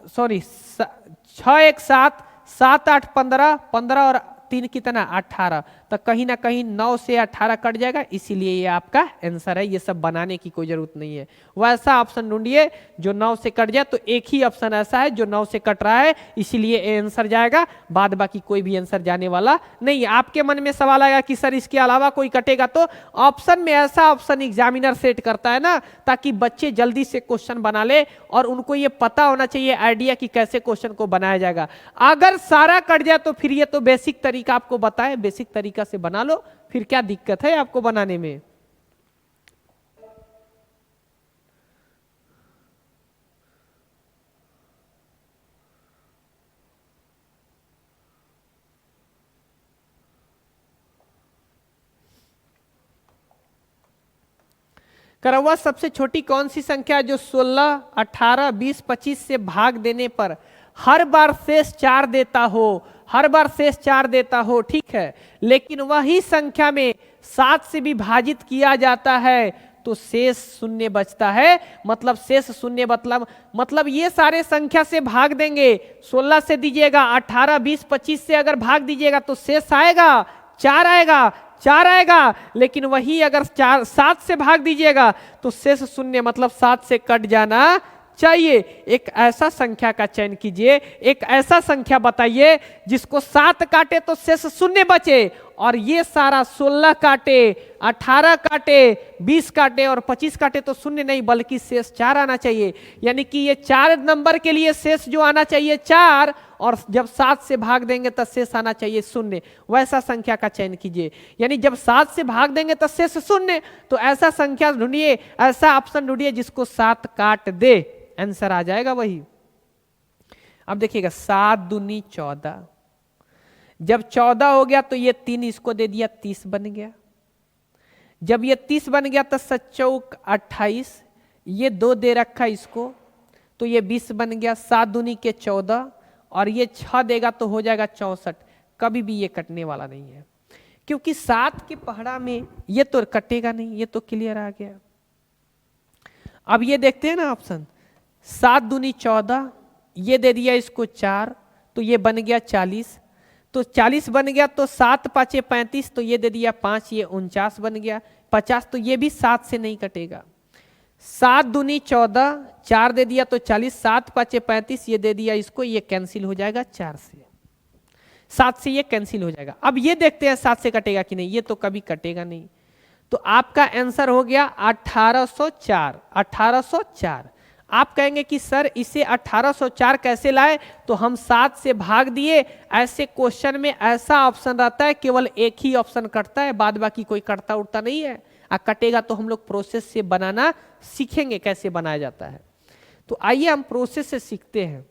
सॉरी 6 1 7, 7 8 15, 15 और 3 कितना 18, तो कहीं ना कहीं 9 से 18 कट जाएगा, इसीलिए ये आपका आंसर है। ये सब बनाने की कोई जरूरत नहीं है। वैसा ऑप्शन ढूंढिए जो 9 से कट जाए, तो एक ही ऑप्शन ऐसा है जो 9 से कट रहा है, इसीलिए आंसर जाएगा, बाद बाकी कोई भी आंसर जाने वाला नहीं है। आपके मन में सवाल आएगा कि सर इसके अलावा कोई कटेगा, तो ऑप्शन में ऐसा ऑप्शन एग्जामिनर सेट करता है ना, ताकि बच्चे जल्दी से क्वेश्चन बना ले, और उनको ये पता होना चाहिए आइडिया कि कैसे क्वेश्चन को बनाया जाएगा। अगर सारा कट जाए तो फिर ये तो बेसिक तरीका आपको बताए, बेसिक तरीका से बना लो, फिर क्या दिक्कत है आपको बनाने में। करवा सबसे छोटी कौन सी संख्या है जो 16, 18, 20, 25 से भाग देने पर हर बार शेष 4 देता हो? हर बार शेष 4 देता हो, ठीक है, लेकिन वही संख्या में 7 से विभाजित किया जाता है तो शेष 0 बचता है। मतलब शेष 0 मतलब ये सारे संख्या से भाग देंगे, 16 से दीजिएगा, 18, 20, 25 से अगर भाग दीजिएगा तो शेष आएगा 4 आएगा, 4 आएगा, लेकिन वही अगर 7 से भाग दीजिएगा तो शेष 0, मतलब 7 से कट जाना चाहिए। एक ऐसा संख्या का चयन कीजिए, एक ऐसा संख्या बताइए जिसको 7 काटे तो शेष 0 बचे, और ये सारा 16 काटे, 18 काटे, 20 काटे और 25 काटे तो 0 नहीं बल्कि शेष 4 आना चाहिए। यानी कि ये 4 नंबर के लिए शेष जो आना चाहिए 4, और जब 7 से भाग देंगे तो शेष आना चाहिए 0। वैसा संख्या का चयन कीजिए। यानी जब 7 से भाग देंगे तो शेष 0, तो ऐसा संख्या ढूंढिए, ऐसा ऑप्शन ढूंढिए जिसको 7 काट दे, आंसर आ जाएगा वही। अब देखिएगा 7 दूनी 14, जब 14 हो गया तो ये 3 इसको दे दिया, 30 बन गया। जब ये 30 बन गया तो 7 चौक 28, ये 2 दे रखा इसको तो ये 20 बन गया। 7 दूनी के 14 और ये 6 देगा तो हो जाएगा 64। कभी भी ये कटने वाला नहीं है, क्योंकि 7 के पहाड़ा में ये तो कटेगा नहीं, ये तो क्लियर आ गया। अब ये देखते हैं ना ऑप्शन, 7 दूनी 14, ये दे दिया इसको 4 तो ये बन गया 40, तो 40 बन गया तो 7 5 35, तो ये दे दिया 5, ये 49 बन गया। 50 तो ये भी 7 से नहीं कटेगा। 7 दूनी 14, 4 दे दिया तो 40, 7 5 35, ये दे दिया इसको, ये कैंसिल हो जाएगा 4 से, 7 से ये कैंसिल हो जाएगा। अब ये देखते हैं 7 से कटेगा कि नहीं, ये तो कभी कटेगा नहीं। तो आपका आंसर हो गया 1804, 1804। आप कहेंगे कि सर इसे 1804 कैसे लाए, तो हम 7 से भाग दिए। ऐसे क्वेश्चन में ऐसा ऑप्शन रहता है केवल एक ही ऑप्शन कटता है, बाद बाकी कोई कटता उड़ता नहीं है। कटेगा तो हम लोग प्रोसेस से बनाना सीखेंगे कैसे बनाया जाता है। तो आइए हम प्रोसेस से सीखते हैं।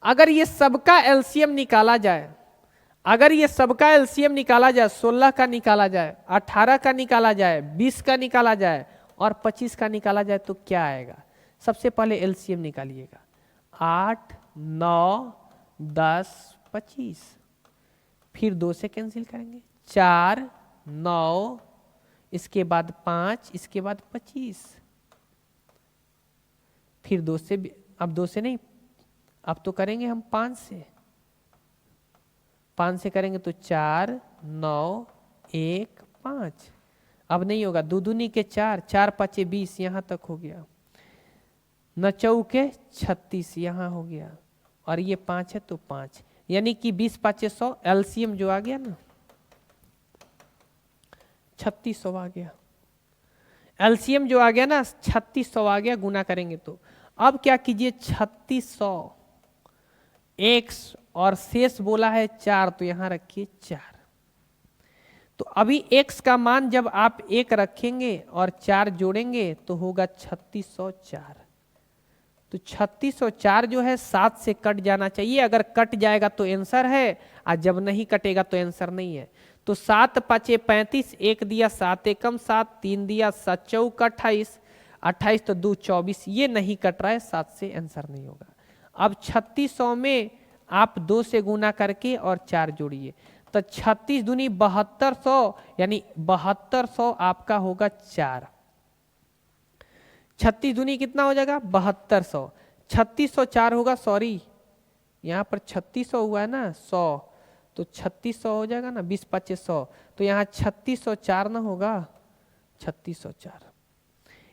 अगर ये सबका एलसीएम निकाला जाए, अगर ये सबका एलसीएम निकाला जाए, 16 का निकाला जाए, 18 का निकाला जाए, 20 का निकाला जाए और 25 का निकाला जाए तो क्या आएगा? सबसे पहले एलसीएम निकालिएगा। 8 9 10 25, फिर 2 से कैंसिल करेंगे, 4 9, इसके बाद 5, इसके बाद 25, फिर 2 से, अब 2 से नहीं, अब तो करेंगे हम 5 से, 5 से करेंगे तो 4 9 1 5, अब नहीं होगा, 2 दूनी के 4, 4 5 20, यहां तक हो गया, 9 चौके 36, यहां हो गया, और ये 5 है तो 5, यानी कि 20 5 100, एलसीएम जो आ गया ना 3600 आ गया। एलसीएम जो आ गया ना 3600 आ गया, गुना करेंगे तो। अब क्या कीजिए, 3600 x और शेष बोला है 4, तो यहां रखिए 4। तो अभी x का मान जब आप 1 रखेंगे और 4 जोड़ेंगे तो होगा 3604। तो 3604 जो है 7 से कट जाना चाहिए। अगर कट जाएगा तो आंसर है, और जब नहीं कटेगा तो आंसर नहीं है। तो 7 5 35, 1 दिया 7 एकम 7, 3 दिया 7 चौक 28, 28 तो 2 24, ये नहीं कट रहा है, 7 से आंसर नहीं होगा। अब 3600 में आप 2 से गुना करके और 4 जोड़िए, तो 36 दूनी 7200, यानी 7200 आपका होगा 4। 36 दूनी कितना हो जाएगा 7200, 3604 होगा, सॉरी यहाँ पर 3600 हुआ है ना 100, तो 3600 हो जाएगा ना, 20 5 100, तो यहाँ 3604 ना होगा, 3604।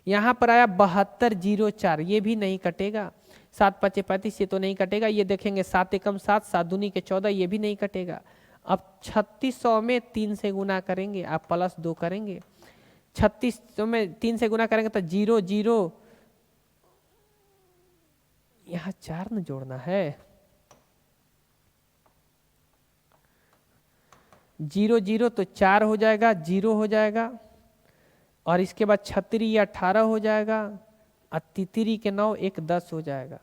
यहाँ पर आया 7204, ये भी नहीं कटेगा। 7 5 35, ये तो नहीं कटेगा। ये देखेंगे 7 एकम 7, 7 दूनी के 14, ये भी नहीं कटेगा। अब 3600 में 3 से गुना करेंगे, आप प्लस 2 करेंगे, 3600 में 3 से गुना करेंगे तो 0 0, यहाँ 4 न जोड़ना है, 0 0 तो 4 हो जाएगा, 0 हो जाएगा, और इसके बाद 36 18 हो जाएगा, और 33 के 9 1 10 हो जाएगा।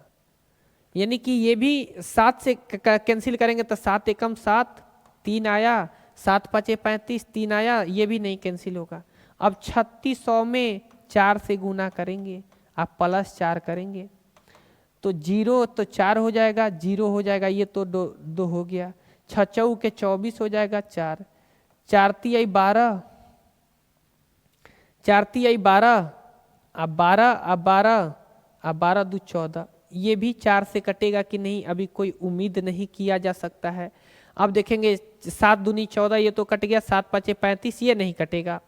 यानी कि ये भी 7 से कैंसिल करेंगे तो 7 एकम 7, 3 आया, 7 5 35, 3 आया, ये भी नहीं कैंसिल होगा। अब 3600 में 4 से गुना करेंगे, आप प्लस 4 करेंगे, तो 0 तो 4 हो जाएगा, 0 हो जाएगा, ये तो 2 हो गया, 6 चौ के 24 हो जाएगा, 4 4 तिहाई 12, 4 तिहाई 12, अब 12, अब 12, अब 12 2 14, ये भी 4 से कटेगा कि नहीं अभी कोई उम्मीद नहीं किया जा सकता है। अब देखेंगे 7 दूनी 14, ये तो कट गया, 7 5 35, ये नहीं कटेगा।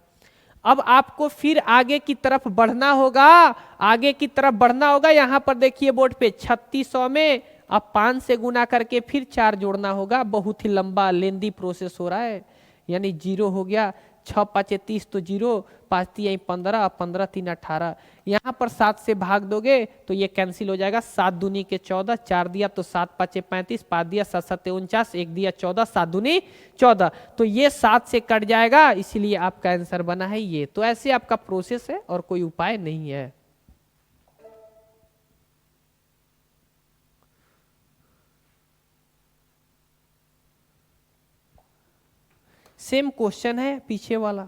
अब आपको फिर आगे की तरफ बढ़ना होगा, आगे की तरफ बढ़ना होगा। यहां पर देखिए बोर्ड पे 3600 में अब 5 से गुना करके फिर 4 जोड़ना होगा। बहुत ही लंबा लेंदी प्रोसेस हो रहा है, यानी 0 हो गया, 6 5 30 तो 0, 5 3 15, 15 3 18, यहाँ पर 7 से भाग दोगे तो ये कैंसिल हो जाएगा। 7 दूनी के 14, 4 दिया तो 7 5 35, 5 दिया 7 7 49, 1 दिया 14, 7 दूनी 14, तो ये 7 से कट जाएगा, इसीलिए आपका आंसर बना है ये। तो ऐसे आपका प्रोसेस है और कोई उपाय नहीं है। सेम क्वेश्चन है पीछे वाला,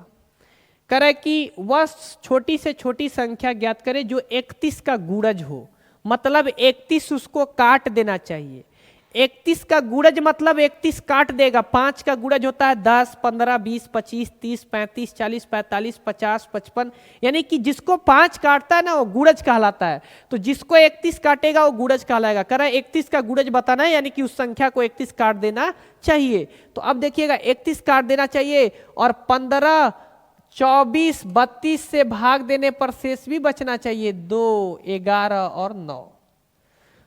कह रहा है कि वह छोटी से छोटी संख्या ज्ञात करे जो 31 का गुणज हो, मतलब 31 उसको काट देना चाहिए। 31 का गुणज मतलब 31 काट देगा। 5 का गुणज होता है 10 15 20 25 30 35 40 45 50 55, यानी कि जिसको 5 काटता है ना वो गुणज कहलाता है। तो जिसको 31 काटेगा वो गुणज कहलाएगा। कह रहा है 31 का गुणज बताना है, यानी कि उस संख्या को 31 काट देना चाहिए। तो अब देखिएगा 31 काट देना चाहिए, और 15 24, 32 से भाग देने पर शेष भी बचना चाहिए, 2, 11 और 9।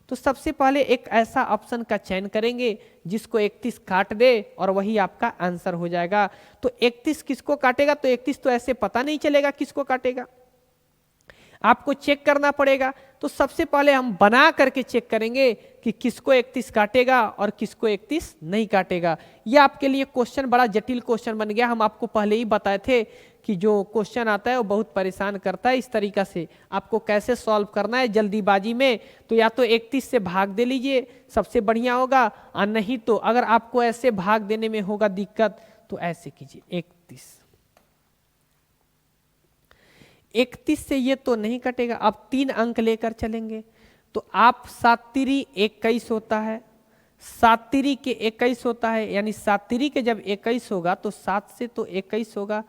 तो सबसे पहले एक ऐसा ऑप्शन का चयन करेंगे जिसको 31 काट दे और वही आपका आंसर हो जाएगा। तो 31 किसको काटेगा? तो 31 तो ऐसे पता नहीं चलेगा किसको काटेगा, आपको चेक करना पड़ेगा। तो सबसे पहले हम बना करके चेक करेंगे कि किसको 31 काटेगा और किसको 31 नहीं काटेगा। यह आपके लिए क्वेश्चन बड़ा जटिल क्वेश्चन बन गया। हम आपको पहले ही बताए थे कि जो क्वेश्चन आता है वो बहुत परेशान करता है। इस तरीका से आपको कैसे सॉल्व करना है जल्दीबाजी में, तो या तो 31 से भाग दे लीजिए, सबसे बढ़िया होगा, और नहीं तो अगर आपको ऐसे भाग देने में होगा दिक्कत तो ऐसे कीजिए, 31 से ये तो नहीं कटेगा। अब 3 अंक लेकर चलेंगे, तो आप 7 तिरी 21 होता है, 7 तिरी के 21 होता है, यानी 7 तिरी के जब 21 होगा तो 7 से तो 21 होगा,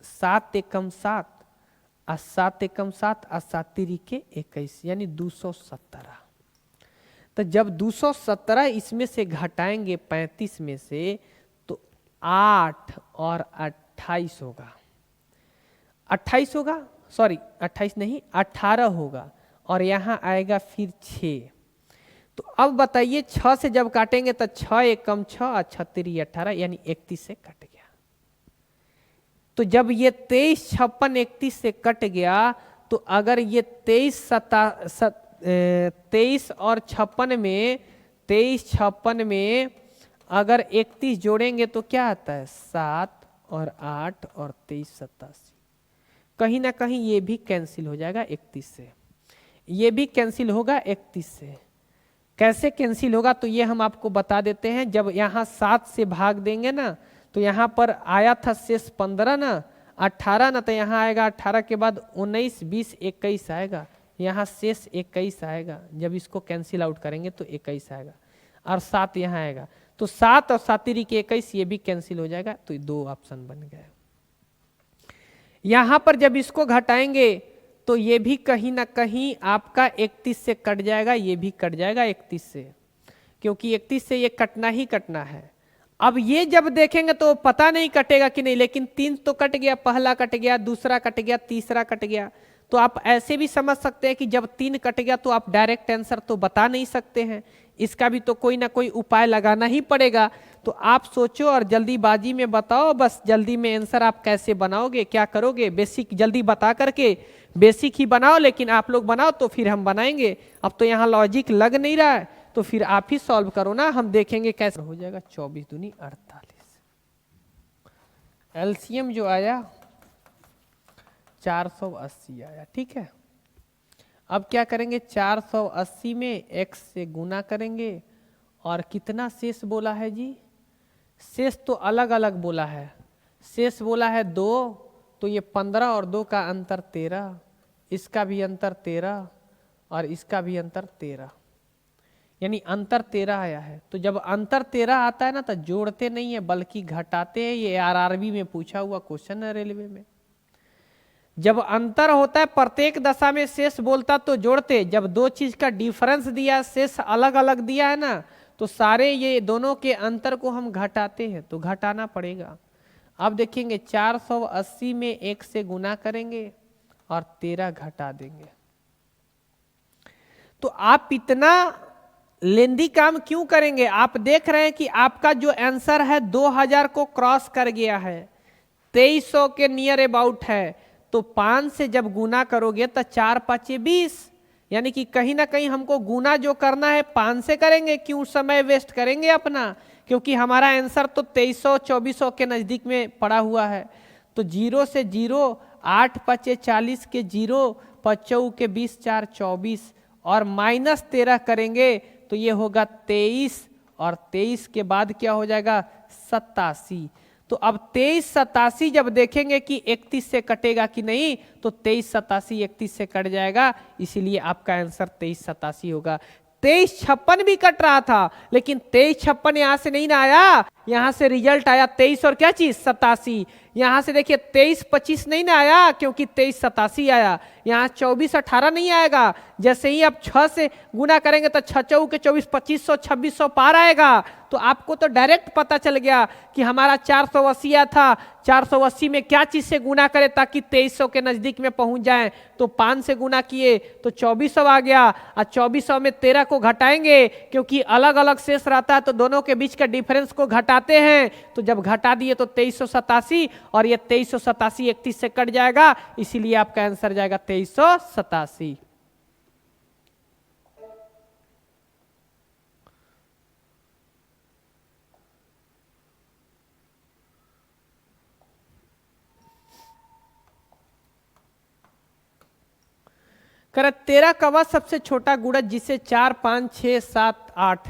7 एकम 7 और 7 एकम 7 और 7 तिरी के 21 यानी 217। तो जब 217 इसमें से घटाएंगे 35 में से तो 8 और 28 होगा, 28 होगा, सॉरी 28 नहीं 18 होगा, और यहां आएगा फिर 6। तो अब बताइए 6 से जब काटेंगे तो 6 एकम 6 और 6 तिरी 18 यानी 31 से कट गया। तो जब ये 23, 56, 31 से कट गया तो अगर ये 23 और 56 में 23, 56 में अगर 31 जोड़ेंगे तो क्या आता है? 7 और 8 और 23, 87। कहीं ना कहीं ये भी कैंसिल हो जाएगा 31 से, ये भी कैंसिल होगा 31 से। कैसे कैंसिल होगा तो ये हम आपको बता देते हैं। जब यहाँ 7 से भाग देंगे ना तो यहाँ पर आया था शेष 15 ना, 18 ना, तो यहाँ आएगा 18 के बाद 19, 20, 21 आएगा, यहाँ शेष 21 आएगा। जब इसको कैंसिल आउट करेंगे तो 21 आएगा और 7 यहाँ आएगा, तो 7 और 7 तिरी के 21 ये भी कैंसिल हो जाएगा। तो 2 ऑप्शन बन गए। यहां पर जब इसको घटाएंगे तो ये भी कहीं ना कहीं आपका 31 से कट जाएगा, ये भी कट जाएगा 31 से, क्योंकि 31 से ये कटना ही कटना है। अब ये जब देखेंगे तो पता नहीं कटेगा कि नहीं, लेकिन 3 तो कट गया, पहला कट गया, दूसरा कट गया, तीसरा कट गया। तो आप ऐसे भी समझ सकते हैं कि जब 3 कट गया तो आप डायरेक्ट आंसर तो बता नहीं सकते हैं, इसका भी तो कोई ना कोई उपाय लगाना ही पड़ेगा। तो आप सोचो और जल्दीबाजी में बताओ, बस जल्दी में आंसर आप कैसे बनाओगे, क्या करोगे। बेसिक जल्दी बता करके बेसिक ही बनाओ, लेकिन आप लोग बनाओ तो फिर हम बनाएंगे। अब तो यहाँ लॉजिक लग नहीं रहा है तो फिर आप ही सॉल्व करो ना, हम देखेंगे कैसे हो जाएगा। 24 दूनी 48, एलसीएम जो आया 480 आया, ठीक है। अब क्या करेंगे, 480 में x से गुना करेंगे और कितना शेष बोला है जी? शेष तो अलग अलग बोला है, शेष बोला है 2, तो ये 15 और 2 का अंतर 13, इसका भी अंतर 13 और इसका भी अंतर 13, यानी अंतर 13 आया है। तो जब अंतर 13 आता है ना तो जोड़ते नहीं है बल्कि घटाते हैं। ये आरआरबी में पूछा हुआ क्वेश्चन है रेलवे में। जब अंतर होता है प्रत्येक दशा में शेष बोलता तो जोड़ते, जब 2 चीज का डिफरेंस दिया, शेष अलग अलग दिया है ना, तो सारे ये दोनों के अंतर को हम घटाते हैं, तो घटाना पड़ेगा। अब देखेंगे 480 में 1 से गुना करेंगे और 13 घटा देंगे। तो आप इतना लेंदी काम क्यों करेंगे? आप देख रहे हैं कि आपका जो आंसर है 2000 को क्रॉस कर गया है, 2300 के नियर अबाउट है। तो 5 से जब गुना करोगे तो 4 5 20, यानी कि कहीं ना कहीं हमको गुना जो करना है 5 से करेंगे। क्यों समय वेस्ट करेंगे अपना, क्योंकि हमारा आंसर तो 2300 2400 के नजदीक में पड़ा हुआ है। तो 0 से 0, 8 5 40 के 0, 5 के 20, 4 24 और -13 करेंगे तो ये होगा 23 और 23 के बाद क्या हो जाएगा 87। तो अब 23 87 जब देखेंगे कि 31 से कटेगा कि नहीं, तो 23 87 31 से कट जाएगा, इसीलिए आपका आंसर 23 87 होगा। 23 56 भी कट रहा था, लेकिन 23 56 यहां से नहीं ना आया, यहां से रिजल्ट आया 23 और क्या चीज 87, यहां से देखिए 23-25 नहीं ना आया, क्योंकि 23-87 आया। यहाँ 24-18 नहीं आएगा। जैसे ही आप 6 से गुना करेंगे तो 6 चौके के 24, 2500, 2600 पार आएगा। तो आपको तो डायरेक्ट पता चल गया कि हमारा 480 आया था, 480 में क्या चीज से गुना करें ताकि 2300 के नजदीक में पहुंच जाएं। तो 5 से गुना किए तो 2400 आ गया, और 2400 में 13 को घटाएंगे, क्योंकि अलग अलग शेष रहता है तो दोनों के बीच का डिफरेंस को घटाते हैं। तो जब घटा दिए तो 2387, और ये 2387 31 से कट जाएगा, इसीलिए आपका आंसर जाएगा 2387। कर 13 का वह सबसे छोटा गुणज जिसे 4, 5, 6, 7, 8,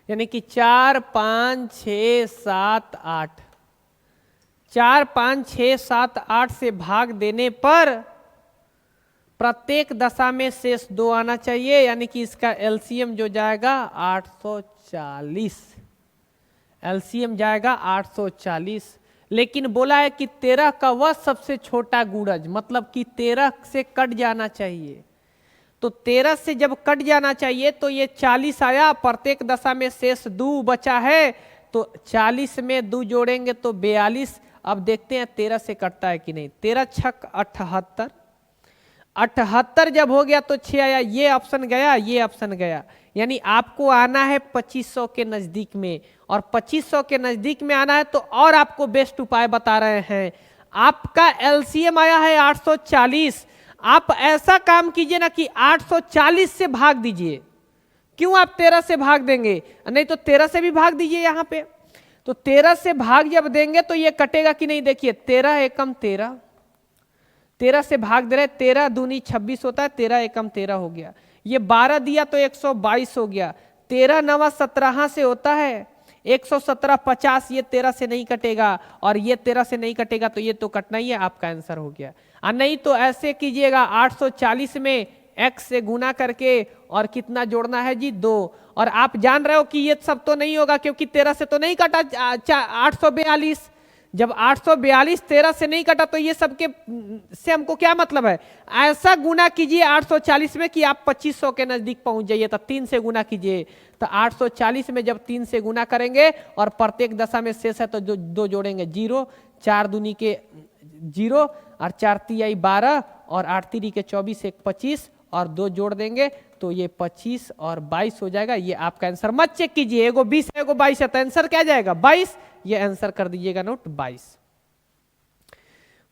यानी कि 4, 5, 6, 7, 8, 4, 5, 6, 7, 8 से भाग देने पर प्रत्येक दशा में शेष 2 आना चाहिए, यानी कि इसका एलसीएम जो जाएगा 840, एलसीएम जाएगा 840। लेकिन बोला है कि 13 का वह सबसे छोटा गुणज, मतलब कि 13 से कट जाना चाहिए। तो 13 से जब कट जाना चाहिए तो ये 40 आया, प्रत्येक दशा में शेष 2 बचा है, तो 40 में 2 जोड़ेंगे तो 42। अब देखते हैं 13 से कटता है कि नहीं। 13 छक 78, 78 जब हो गया तो 6 आया, ये ऑप्शन गया, ये ऑप्शन गया, यानी आपको आना है 2500 के नजदीक में, और 2500 के नजदीक में आना है तो और आपको बेस्ट उपाय बता रहे हैं। आपका एलसीएम आया है 840, आप ऐसा काम कीजिए ना कि 840 से भाग दीजिए। क्यों आप 13 से भाग देंगे? नहीं तो 13 से भी भाग दीजिए यहाँ पे। तो 13 से भाग जब देंगे तो ये कटेगा कि नहीं, देखिए 13 एकम 13, 13 से भाग दे रहे, 13 दूनी 26 होता है, 13 एकम 13 हो गया। ये 12 दिया तो 122 हो गया, 13 नवा 17 से होता है 117, 50, ये 13 से नहीं कटेगा, और ये 13 से नहीं कटेगा, तो ये तो कटना ही है, आपका आंसर हो गया। और नहीं तो ऐसे कीजिएगा, 840 में x से गुना करके और कितना जोड़ना है जी 2, और आप जान रहे हो कि ये सब तो नहीं होगा क्योंकि 13 से तो नहीं कटा 842, जब 842 13 से नहीं कटा तो ये सबके से हमको क्या मतलब है। ऐसा गुना कीजिए 840 में कि आप 2500 के नजदीक पहुंच जाइए, तो 3 से गुना कीजिए, तो 840 में जब 3 से गुना करेंगे और प्रत्येक दशा में शेष है तो 2 जोड़ेंगे 0, 4 दूनी के 0, और 4 तिहाई 12, और 8 तिरी के 24, 1 25, और 2 जोड़ देंगे तो ये 25 और 22 हो जाएगा। ये आपका आंसर मत चेक कीजिए, एगो 20 है एगो 22 है, तो आंसर क्या जाएगा 22। ये आंसर कर दीजिएगा नोट 22।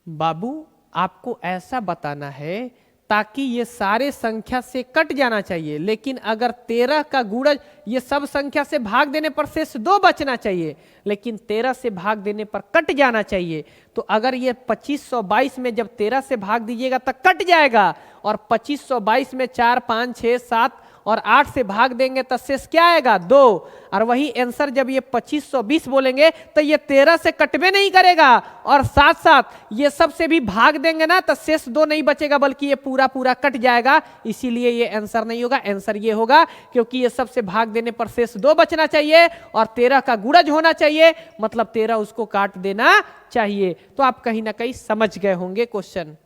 बाबू आपको ऐसा बताना है ताकि ये सारे संख्या से कट जाना चाहिए, लेकिन अगर 13 का गुणज ये सब संख्या से भाग देने पर शेष 2 बचना चाहिए, लेकिन 13 से भाग देने पर कट जाना चाहिए। तो अगर ये 2522 में जब 13 से भाग दीजिएगा तो कट जाएगा, और 2522 में 4, 5, 6, 7 और 8 से भाग देंगे तो शेष क्या आएगा 2, और वही आंसर जब ये 2520 बोलेंगे तो ये 13 से कटवे नहीं करेगा, और साथ साथ ये सब से भी भाग देंगे ना तो शेष 2 नहीं बचेगा, बल्कि ये पूरा पूरा कट जाएगा। इसीलिए ये आंसर नहीं होगा, आंसर ये होगा क्योंकि ये सब से भाग देने पर शेष 2 बचना चाहिए और 13 का गुणज होना चाहिए, मतलब 13 उसको काट देना चाहिए। तो आप कहीं ना कहीं समझ गए होंगे क्वेश्चन।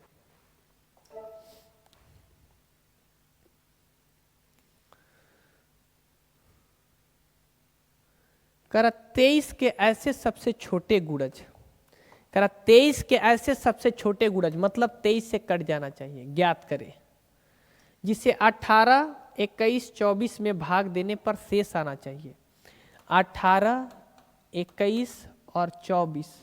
करा 23 के ऐसे सबसे छोटे गुणज, करा 23 के ऐसे सबसे छोटे गुणज मतलब 23 से कट जाना चाहिए, ज्ञात करें, जिसे 18, 21, 24 में भाग देने पर शेष आना चाहिए। 18, 21 और 24,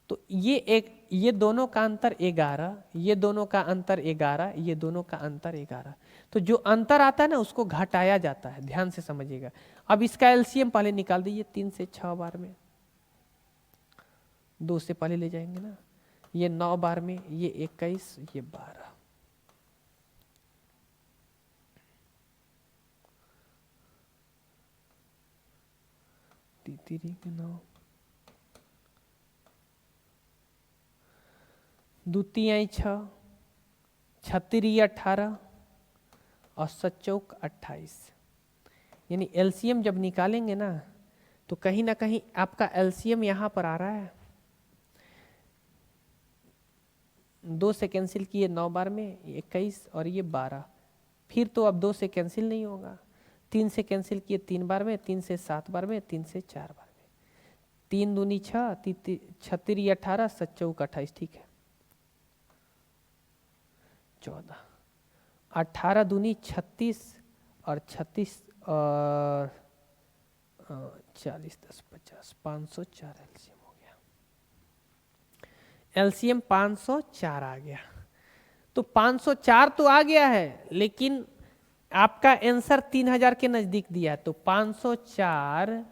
तो ये दोनों का अंतर 11, ये दोनों का अंतर 11, ये दोनों का अंतर 11। तो जो अंतर आता है ना उसको घटाया जाता है, ध्यान से समझिएगा। अब इसका एलसीएम पहले निकाल दीजिए, 3 से 6 बार में, 2 से पहले ले जाएंगे ना, ये 9 बार में, ये 21, ये 12, तीन 9, 2 तिहाई 6, 6 तिरी 18 और 7 चौक 28। यानी एलसीएम जब निकालेंगे ना तो कहीं ना कहीं आपका एलसीएम यहाँ पर आ रहा है, 2 से कैंसिल किए 9 बार में 21 और ये 12, फिर तो अब 2 से कैंसिल नहीं होगा। 3 से कैंसिल किए 3 बार में, 3 से 7 बार में, 3 से 4 बार में। 3 दूनी 6, 36 18, 7 चौक 28, ठीक है 14, 18 दूनी 36 और 36 और 40 10 50, 504 एलसीएम हो गया। एलसीएम 504 आ गया। तो 504 तो आ गया है, लेकिन आपका आंसर 3000 के नजदीक दिया है। तो 504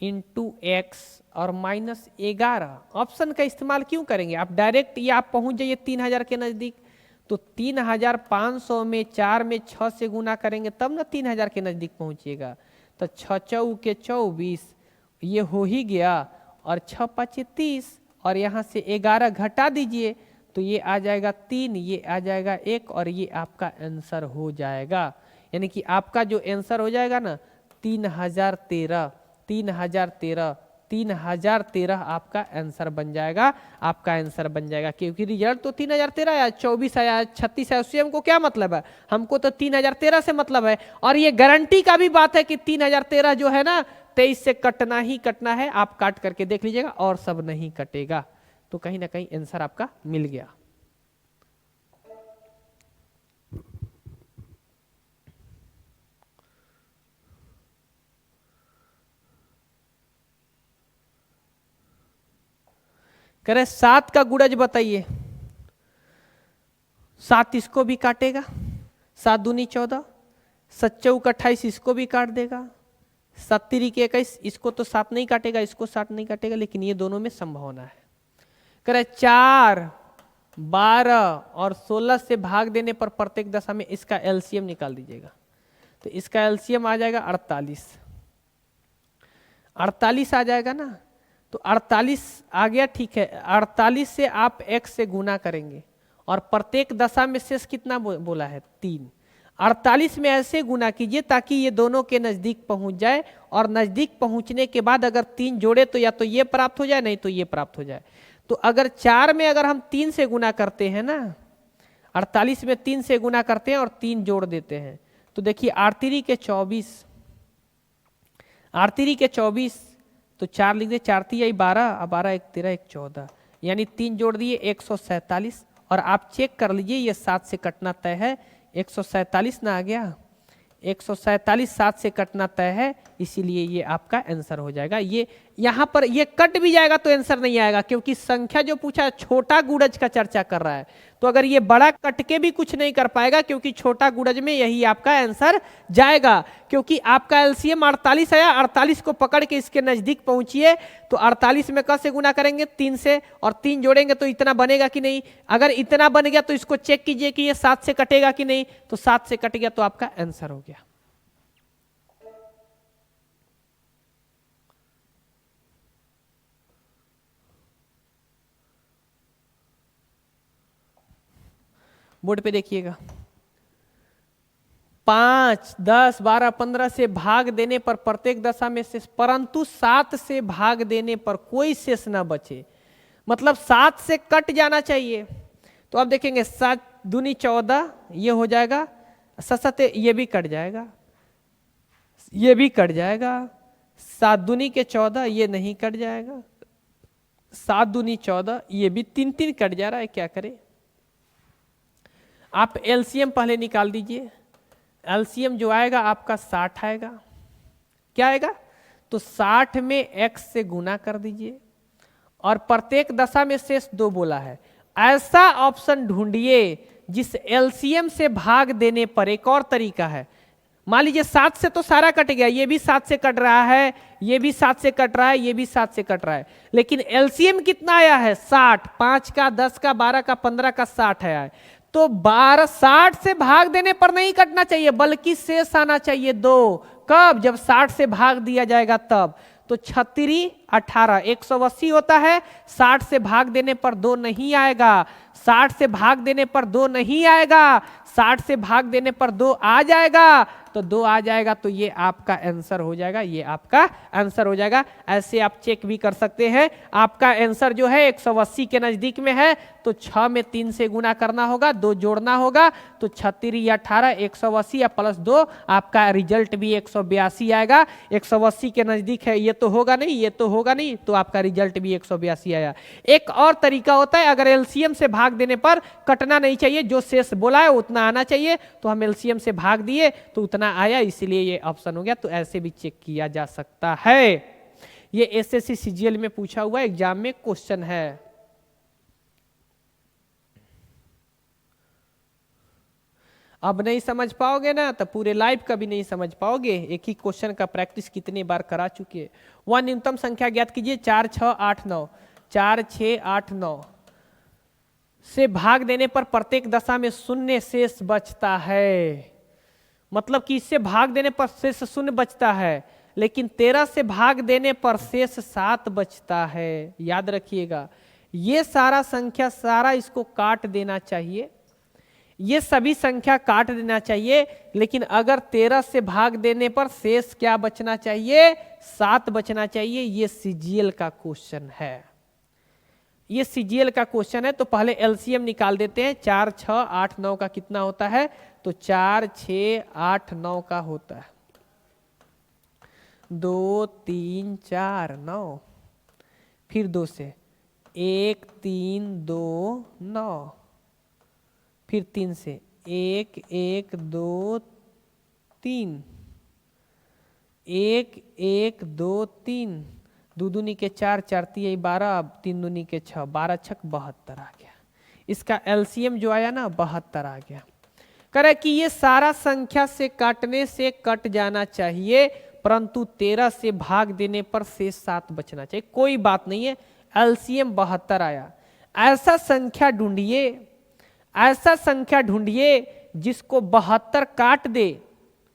इंटू एक्स और -11 ऑप्शन का इस्तेमाल क्यों करेंगे आप? डायरेक्ट ये आप पहुंच जाइए 3000 के नजदीक। तो 3500 में 4 में 6 से गुना करेंगे तब ना 3000 के नजदीक पहुंचिएगा। तो 6 चौके 24 ये हो ही गया, और 6 5 30, और यहाँ से 11 घटा दीजिए तो ये आ जाएगा 3, ये आ जाएगा 1, और ये आपका आंसर हो जाएगा। यानी कि आपका जो आंसर हो जाएगा ना 3013 आपका आंसर बन जाएगा, आपका आंसर बन जाएगा। क्योंकि रिजल्ट तो 3013 आया, 24 आया, 36 आया, उससे हमको क्या मतलब है? हमको तो 3013 से मतलब है। और ये गारंटी का भी बात है कि 3013 जो है ना 23 से कटना ही कटना है। आप काट करके देख लीजिएगा और सब नहीं कटेगा। तो कहीं ना कहीं आंसर आपका मिल गया। कह रहे 7 का गुणज बताइए। 7 इसको भी काटेगा, 7 दूनी 14, 7 चौक 28 इसको भी काट देगा, 7 तिरिक 21 इसको तो 7 नहीं काटेगा, इसको 7 नहीं काटेगा, लेकिन ये दोनों में संभावना है। कह रहे 4, 12 और 16 से भाग देने पर प्रत्येक दशा में इसका एलसीएम निकाल दीजिएगा। तो इसका एलसीएम आ जाएगा 48, 48 आ जाएगा ना। तो 48 आ गया, ठीक है। 48 से आप x से गुना करेंगे और प्रत्येक दशा में शेष कितना बोला है? 3। 48 में ऐसे गुना कीजिए ताकि ये दोनों के नजदीक पहुंच जाए, और नजदीक पहुंचने के बाद अगर 3 जोड़े तो या तो ये प्राप्त हो जाए, नहीं तो ये प्राप्त हो जाए। तो अगर 4 में अगर हम 3 से गुना करते हैं ना, 48 में 3 से गुना करते हैं और 3 जोड़ देते हैं, तो देखिए 8 तिरी के 24, 8 तिरी के 24, तो 4 लिख दे, 4 तिया 12, 12 1 13 1 14, यानी 3 जोड़ दिए 147। और आप चेक कर लीजिए ये 7 से कटना तय है, 147 ना आ गया, 147 7 से कटना तय है, इसीलिए ये आपका आंसर हो जाएगा। ये यहाँ पर ये कट भी जाएगा तो आंसर नहीं आएगा, क्योंकि संख्या जो पूछा है छोटा गुणज का चर्चा कर रहा है। तो अगर ये बड़ा कट के भी कुछ नहीं कर पाएगा, क्योंकि छोटा गुणज में यही आपका आंसर जाएगा। क्योंकि आपका एलसीएम 48 आया, 48 को पकड़ के इसके नजदीक पहुंचिए। तो 48 में कैसे गुना करेंगे? 3 से, और 3 जोड़ेंगे तो इतना बनेगा कि नहीं? अगर इतना बन गया तो इसको चेक कीजिए कि ये 7 से कटेगा कि नहीं। तो 7 से कट गया तो आपका आंसर हो गया। बोर्ड पे देखिएगा, 5, 10, 12, 15 से भाग देने पर प्रत्येक दशा में शेष, परंतु 7 से भाग देने पर कोई शेष ना बचे। मतलब 7 से कट जाना चाहिए। तो अब देखेंगे 7 दूनी 14 ये हो जाएगा, 7 ये भी कट जाएगा, ये भी कट जाएगा, 7 दूनी के 14 ये नहीं कट जाएगा, 7 दूनी 14 ये भी 3 कट जा रहा है। क्या करें? आप एलसीएम पहले निकाल दीजिए। एलसीएम जो आएगा आपका 60 आएगा। क्या आएगा? तो 60 में x से गुना कर दीजिए, और प्रत्येक दशा में शेष 2 बोला है। ऐसा ऑप्शन ढूंढिए जिस एलसीएम से भाग देने पर, एक और तरीका है, मान लीजिए 7 से तो सारा कट गया, ये भी 7 से कट रहा है, ये भी 7 से कट रहा है, ये भी 7 से कट रहा है, लेकिन एलसीएम कितना आया है? 60। 5 का, 10 का, 12 का, 15 का 60 आया है। तो 12 60 से भाग देने पर नहीं कटना चाहिए, बल्कि शेष आना चाहिए 2। कब? जब 60 से भाग दिया जाएगा तब। तो 36 18, 180 होता है, 60 से भाग देने पर 2 नहीं आएगा, 60 से भाग देने पर 2 नहीं आएगा, 60 से भाग देने पर 2 आ जाएगा, तो 2 आ जाएगा, तो ये आपका आंसर हो जाएगा, ये आपका आंसर हो जाएगा। ऐसे आप चेक भी कर सकते हैं। आपका आंसर जो है 180 के नजदीक में है, तो 6 में 3 से गुना करना होगा, 2 जोड़ना होगा, तो 36 या 18, 180 या प्लस 2, आपका रिजल्ट भी 182 आएगा। 180 के नजदीक है, ये तो होगा नहीं, ये तो होगा नहीं, तो आपका रिजल्ट भी 182 आया। एक और तरीका होता है, अगर एलसीएम से भाग देने पर कटना नहीं चाहिए, जो शेष बोला है उतना आना चाहिए, तो हम एलसीएम से भाग दिए तो उतना आया, इसलिए ये ऑप्शन हो गया। तो ऐसे भी चेक किया जा सकता है। ये एसएससी सीजीएल में पूछा हुआ एग्जाम में क्वेश्चन है। अब नहीं समझ पाओगे ना तो पूरे लाइव का भी नहीं समझ पाओगे। एक ही क्वेश्चन का प्रैक्टिस कितने बार करा चुके। वह न्यूनतम संख्या ज्ञात कीजिए 4, 6, 8, 9। 4, 6, 8, 9 से भाग देने पर प्रत्येक दशा में शून्य शेष बचता है। मतलब कि इससे भाग देने पर शेष शून्य बचता है, लेकिन 13 से भाग देने पर शेष 7 बचता है। याद रखिएगा, ये सारा संख्या सारा इसको काट देना चाहिए, ये सभी संख्या काट देना चाहिए, लेकिन अगर 13 से भाग देने पर शेष क्या बचना चाहिए? 7 बचना चाहिए। ये सीजीएल का क्वेश्चन है, ये सीजीएल का क्वेश्चन है। तो पहले एलसीएम निकाल देते हैं। 4, 6, 8, 9 का कितना होता है? तो 4, 6, 8, 9 का होता है 2, 3, 4, 9। फिर 2 से 1, 3, 2, 9। फिर 3 से 1, 1, 2, 3, 1, 1, 2, 3, 2 दूनी के 4, 4 तिया 12, 3 दूनी के 6, 12 छक 72 आ गया। इसका एलसीएम जो आया ना 72 आ गया। करे कि ये सारा संख्या से काटने से कट जाना चाहिए, परंतु 13 से भाग देने पर शेष 7 बचना चाहिए। कोई बात नहीं है, एलसीएम 72 आया। ऐसा संख्या ढूंढिए, ऐसा संख्या ढूंढिए जिसको 72 काट दे,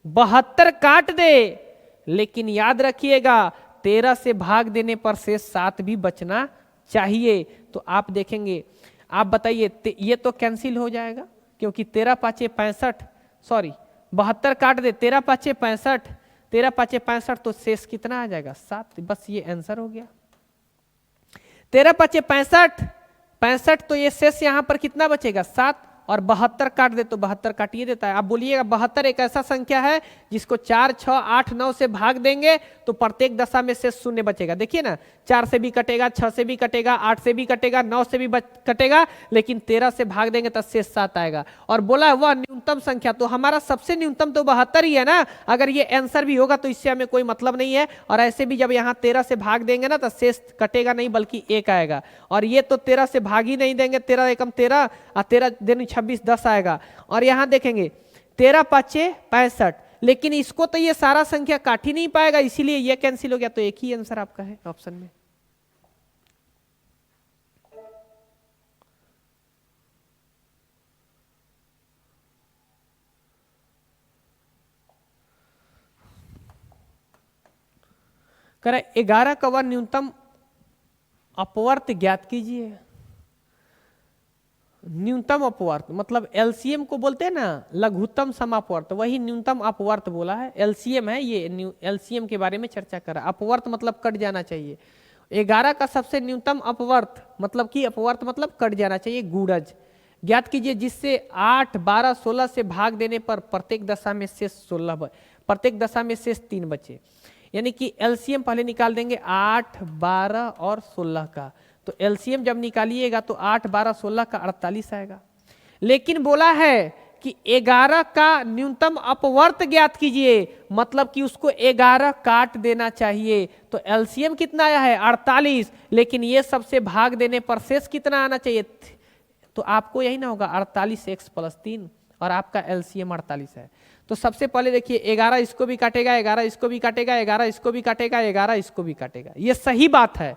72 काट दे, लेकिन याद रखिएगा 13 से भाग देने पर शेष 7 भी बचना चाहिए। तो आप देखेंगे, आप बताइए, ये तो कैंसिल हो जाएगा क्योंकि 13 पाँचे 65, सॉरी 72 काट दे, 13 पाँचे 65, 13 पाँचे 65, तो शेष कितना आ जाएगा? 7। बस ये आंसर हो गया। 13 पाँचे 65, 65, तो ये शेष यहां पर कितना बचेगा? 7। और 72 काट दे तो 72 काटिए देता है। आप बोलिएगा 72 एक ऐसा संख्या है जिसको 4, 6, 8, 9 से भाग देंगे तो प्रत्येक दशा में से शून्य बचेगा। देखिए ना, 4 से भी कटेगा, 6 से भी कटेगा, 8 से भी कटेगा, 9 से भी कटेगा, लेकिन 13 से भाग देंगे तो शेष 7 आएगा। और बोला वह न्यूनतम संख्या, तो हमारा सबसे न्यूनतम तो 72 ही है ना। अगर ये आंसर भी होगा तो इससे हमें कोई मतलब नहीं है। और ऐसे भी जब यहाँ 13 से भाग देंगे ना तो शेष कटेगा नहीं बल्कि 1 आएगा। और ये तो 13 से भाग ही नहीं देंगे, 13 एकम 13 और 13 दिन 26, 10 आएगा। और यहां देखेंगे 13 पाँचे 65, लेकिन इसको तो ये सारा संख्या काट ही नहीं पाएगा, इसीलिए ये कैंसिल हो गया। तो एक ही आंसर आपका है ऑप्शन में। करें 11 का वर्ग न्यूनतम अपवर्त ज्ञात कीजिए। न्यूनतम अपवर्त मतलब एलसीएम को बोलते हैं ना, लघुत्तम समापवर्त, वही न्यूनतम अपवर्त बोला है। एलसीएम है ये, एलसीएम के बारे में चर्चा कर रहा है। अपवर्त मतलब कट जाना चाहिए। 11 का सबसे न्यूनतम अपवर्त मतलब कि अपवर्त मतलब कट जाना चाहिए, गुणज ज्ञात कीजिए जिससे 8, 12, 16 से भाग देने पर प्रत्येक दशा में शेष 16, प्रत्येक दशा में शेष 3 बचे। यानी कि एलसीएम पहले निकाल देंगे 8, 12 और 16 का। तो एलसीएम जब निकालिएगा तो 8, 12, 16 का 48 आएगा। लेकिन बोला है कि 11 का न्यूनतम अपवर्त ज्ञात कीजिए, मतलब कि उसको 11 काट देना चाहिए। तो एलसीएम कितना आया है? 48। लेकिन ये सबसे भाग देने पर शेष कितना आना चाहिए? तो आपको यही ना होगा 48x + 3, और आपका एलसीएम 48 है। तो सबसे पहले देखिए 11 इसको भी काटेगा, 11 इसको भी काटेगा, 11 इसको भी काटेगा, 11 इसको भी काटेगा। ये सही बात है,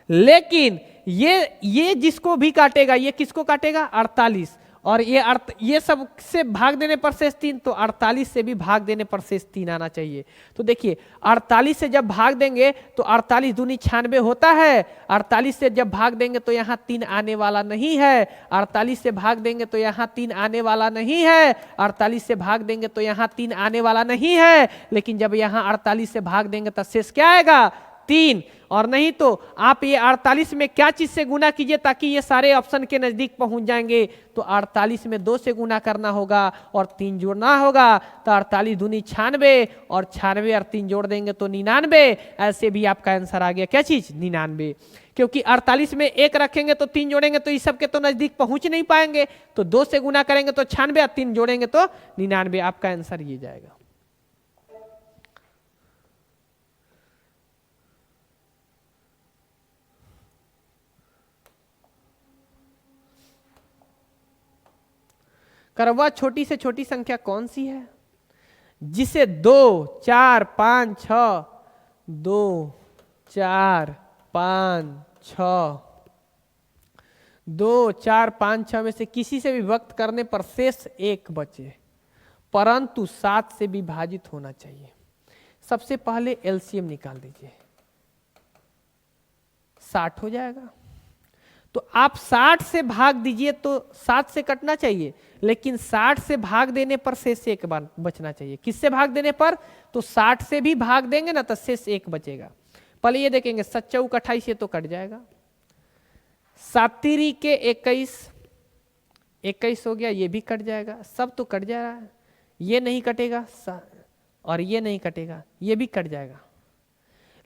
लेकिन ये जिसको भी काटेगा ये किसको काटेगा? 48। और ये सब से भाग देने पर शेष 3, तो 48 से भी भाग देने पर शेष 3 आना चाहिए। तो देखिए 48 से जब भाग देंगे तो 48 दूनी 96 होता है। 48 से जब भाग देंगे तो यहाँ 3 आने वाला नहीं है। 48 से भाग देंगे तो यहाँ 3 आने वाला नहीं है। 48 से भाग देंगे तो यहाँ 3 आने वाला नहीं है। लेकिन जब यहाँ 48 से भाग देंगे तो शेष क्या आएगा? 3। और नहीं तो आप ये 48 में क्या चीज से गुना कीजिए ताकि ये सारे ऑप्शन के नजदीक पहुंच जाएंगे। तो 48 में 2 से गुना करना होगा और 3 जोड़ना होगा। तो 48 दूनी 96 और 96 और 3 जोड़ देंगे तो 99। ऐसे भी आपका आंसर आ गया क्या चीज? 99। क्योंकि 48 में 1 रखेंगे तो 3 जोड़ेंगे तो इस सब के तो नजदीक पहुंच नहीं पाएंगे। तो 2 से गुना करेंगे तो 96 और 3 जोड़ेंगे तो 99। आपका आंसर ये जाएगा। वह छोटी से छोटी संख्या कौन सी है जिसे 2, 4, 5, 6, 2, 4, 5, 6, 2, 4, 5, 6 में से किसी से विभक्त करने पर शेष 1 बचे, परंतु 7 से विभाजित होना चाहिए। सबसे पहले एलसीएम निकाल दीजिए, 60 हो जाएगा। तो आप 60 से भाग दीजिए तो 7 से कटना चाहिए, लेकिन 60 से भाग देने पर शेष 1 बचना चाहिए। किससे भाग देने पर? तो 60 से भी भाग देंगे ना तो शेष 1 बचेगा। पहले ये देखेंगे 7 चौक 28, ये तो कट जाएगा। 7 तिरी के 21, 21 हो गया, ये भी कट जाएगा। सब तो कट जा रहा है, ये नहीं कटेगा और ये नहीं कटेगा, ये भी कट जाएगा।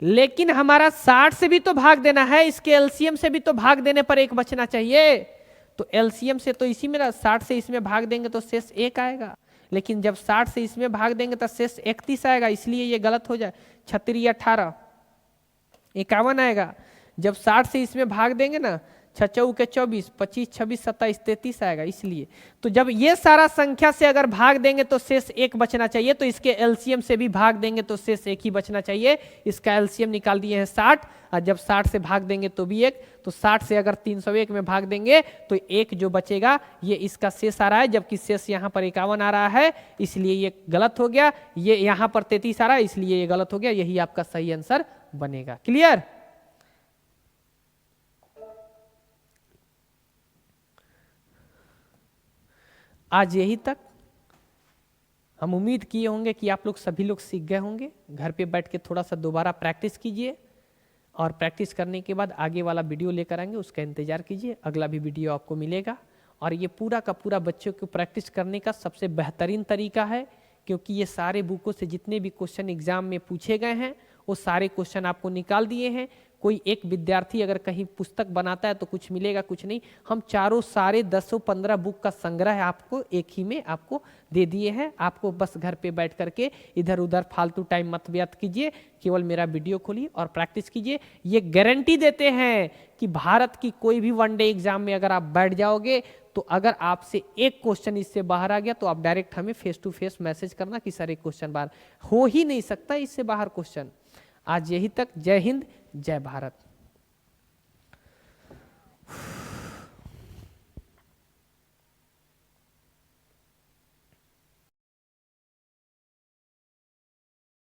लेकिन हमारा 60 से भी तो भाग देना है, इसके एलसीएम से भी तो भाग देने पर 1 बचना चाहिए। तो एलसीएम से तो इसी में 60 से इसमें भाग देंगे तो शेष 1 आएगा, लेकिन जब 60 से इसमें भाग देंगे तो शेष 31 आएगा, इसलिए ये गलत हो जाए। 36 18 51 आएगा। जब 60 से इसमें भाग देंगे ना, 6 चौके 24, 25 26 27 33 आएगा। इसलिए तो जब ये सारा संख्या से अगर भाग देंगे तो शेष 1 बचना चाहिए, तो इसके एलसीएम से भी भाग देंगे तो शेष 1 ही बचना चाहिए। इसका एलसीएम निकाल दिए हैं 60, और जब 60 से भाग देंगे तो भी 1, तो 60 से अगर 301 में भाग देंगे तो 1 जो बचेगा ये इसका शेष आ रहा है, जबकि शेष यहाँ पर 51 आ रहा है, इसलिए ये गलत हो गया। ये यहाँ पर 33 आ रहा है, इसलिए ये गलत हो गया। यही आपका सही आंसर बनेगा। क्लियर? आज यही तक। हम उम्मीद किए होंगे कि आप लोग सभी लोग सीख गए होंगे। घर पे बैठ के थोड़ा सा दोबारा प्रैक्टिस कीजिए, और प्रैक्टिस करने के बाद आगे वाला वीडियो लेकर आएंगे, उसका इंतजार कीजिए। अगला भी वीडियो आपको मिलेगा। और ये पूरा का पूरा बच्चों को प्रैक्टिस करने का सबसे बेहतरीन तरीका है, क्योंकि ये सारे बुकों से जितने भी क्वेश्चन एग्जाम में पूछे गए हैं वो सारे क्वेश्चन आपको निकाल दिए हैं। कोई एक विद्यार्थी अगर कहीं पुस्तक बनाता है तो कुछ मिलेगा, कुछ नहीं। हम चारों सारे 10-15 बुक का संग्रह आपको एक ही में आपको दे दिए हैं। आपको बस घर पे बैठ करके इधर उधर फालतू टाइम मत व्यर्थ कीजिए, केवल मेरा वीडियो खोलिए और प्रैक्टिस कीजिए। ये गारंटी देते हैं कि भारत की कोई भी वनडे एग्जाम में अगर आप बैठ जाओगे तो अगर आपसे एक क्वेश्चन इससे बाहर आ गया तो आप डायरेक्ट हमें फेस टू फेस मैसेज करना कि सर एक क्वेश्चन बाहर हो ही नहीं सकता इससे बाहर क्वेश्चन। आज यही तक। जय हिंद, जय भारत।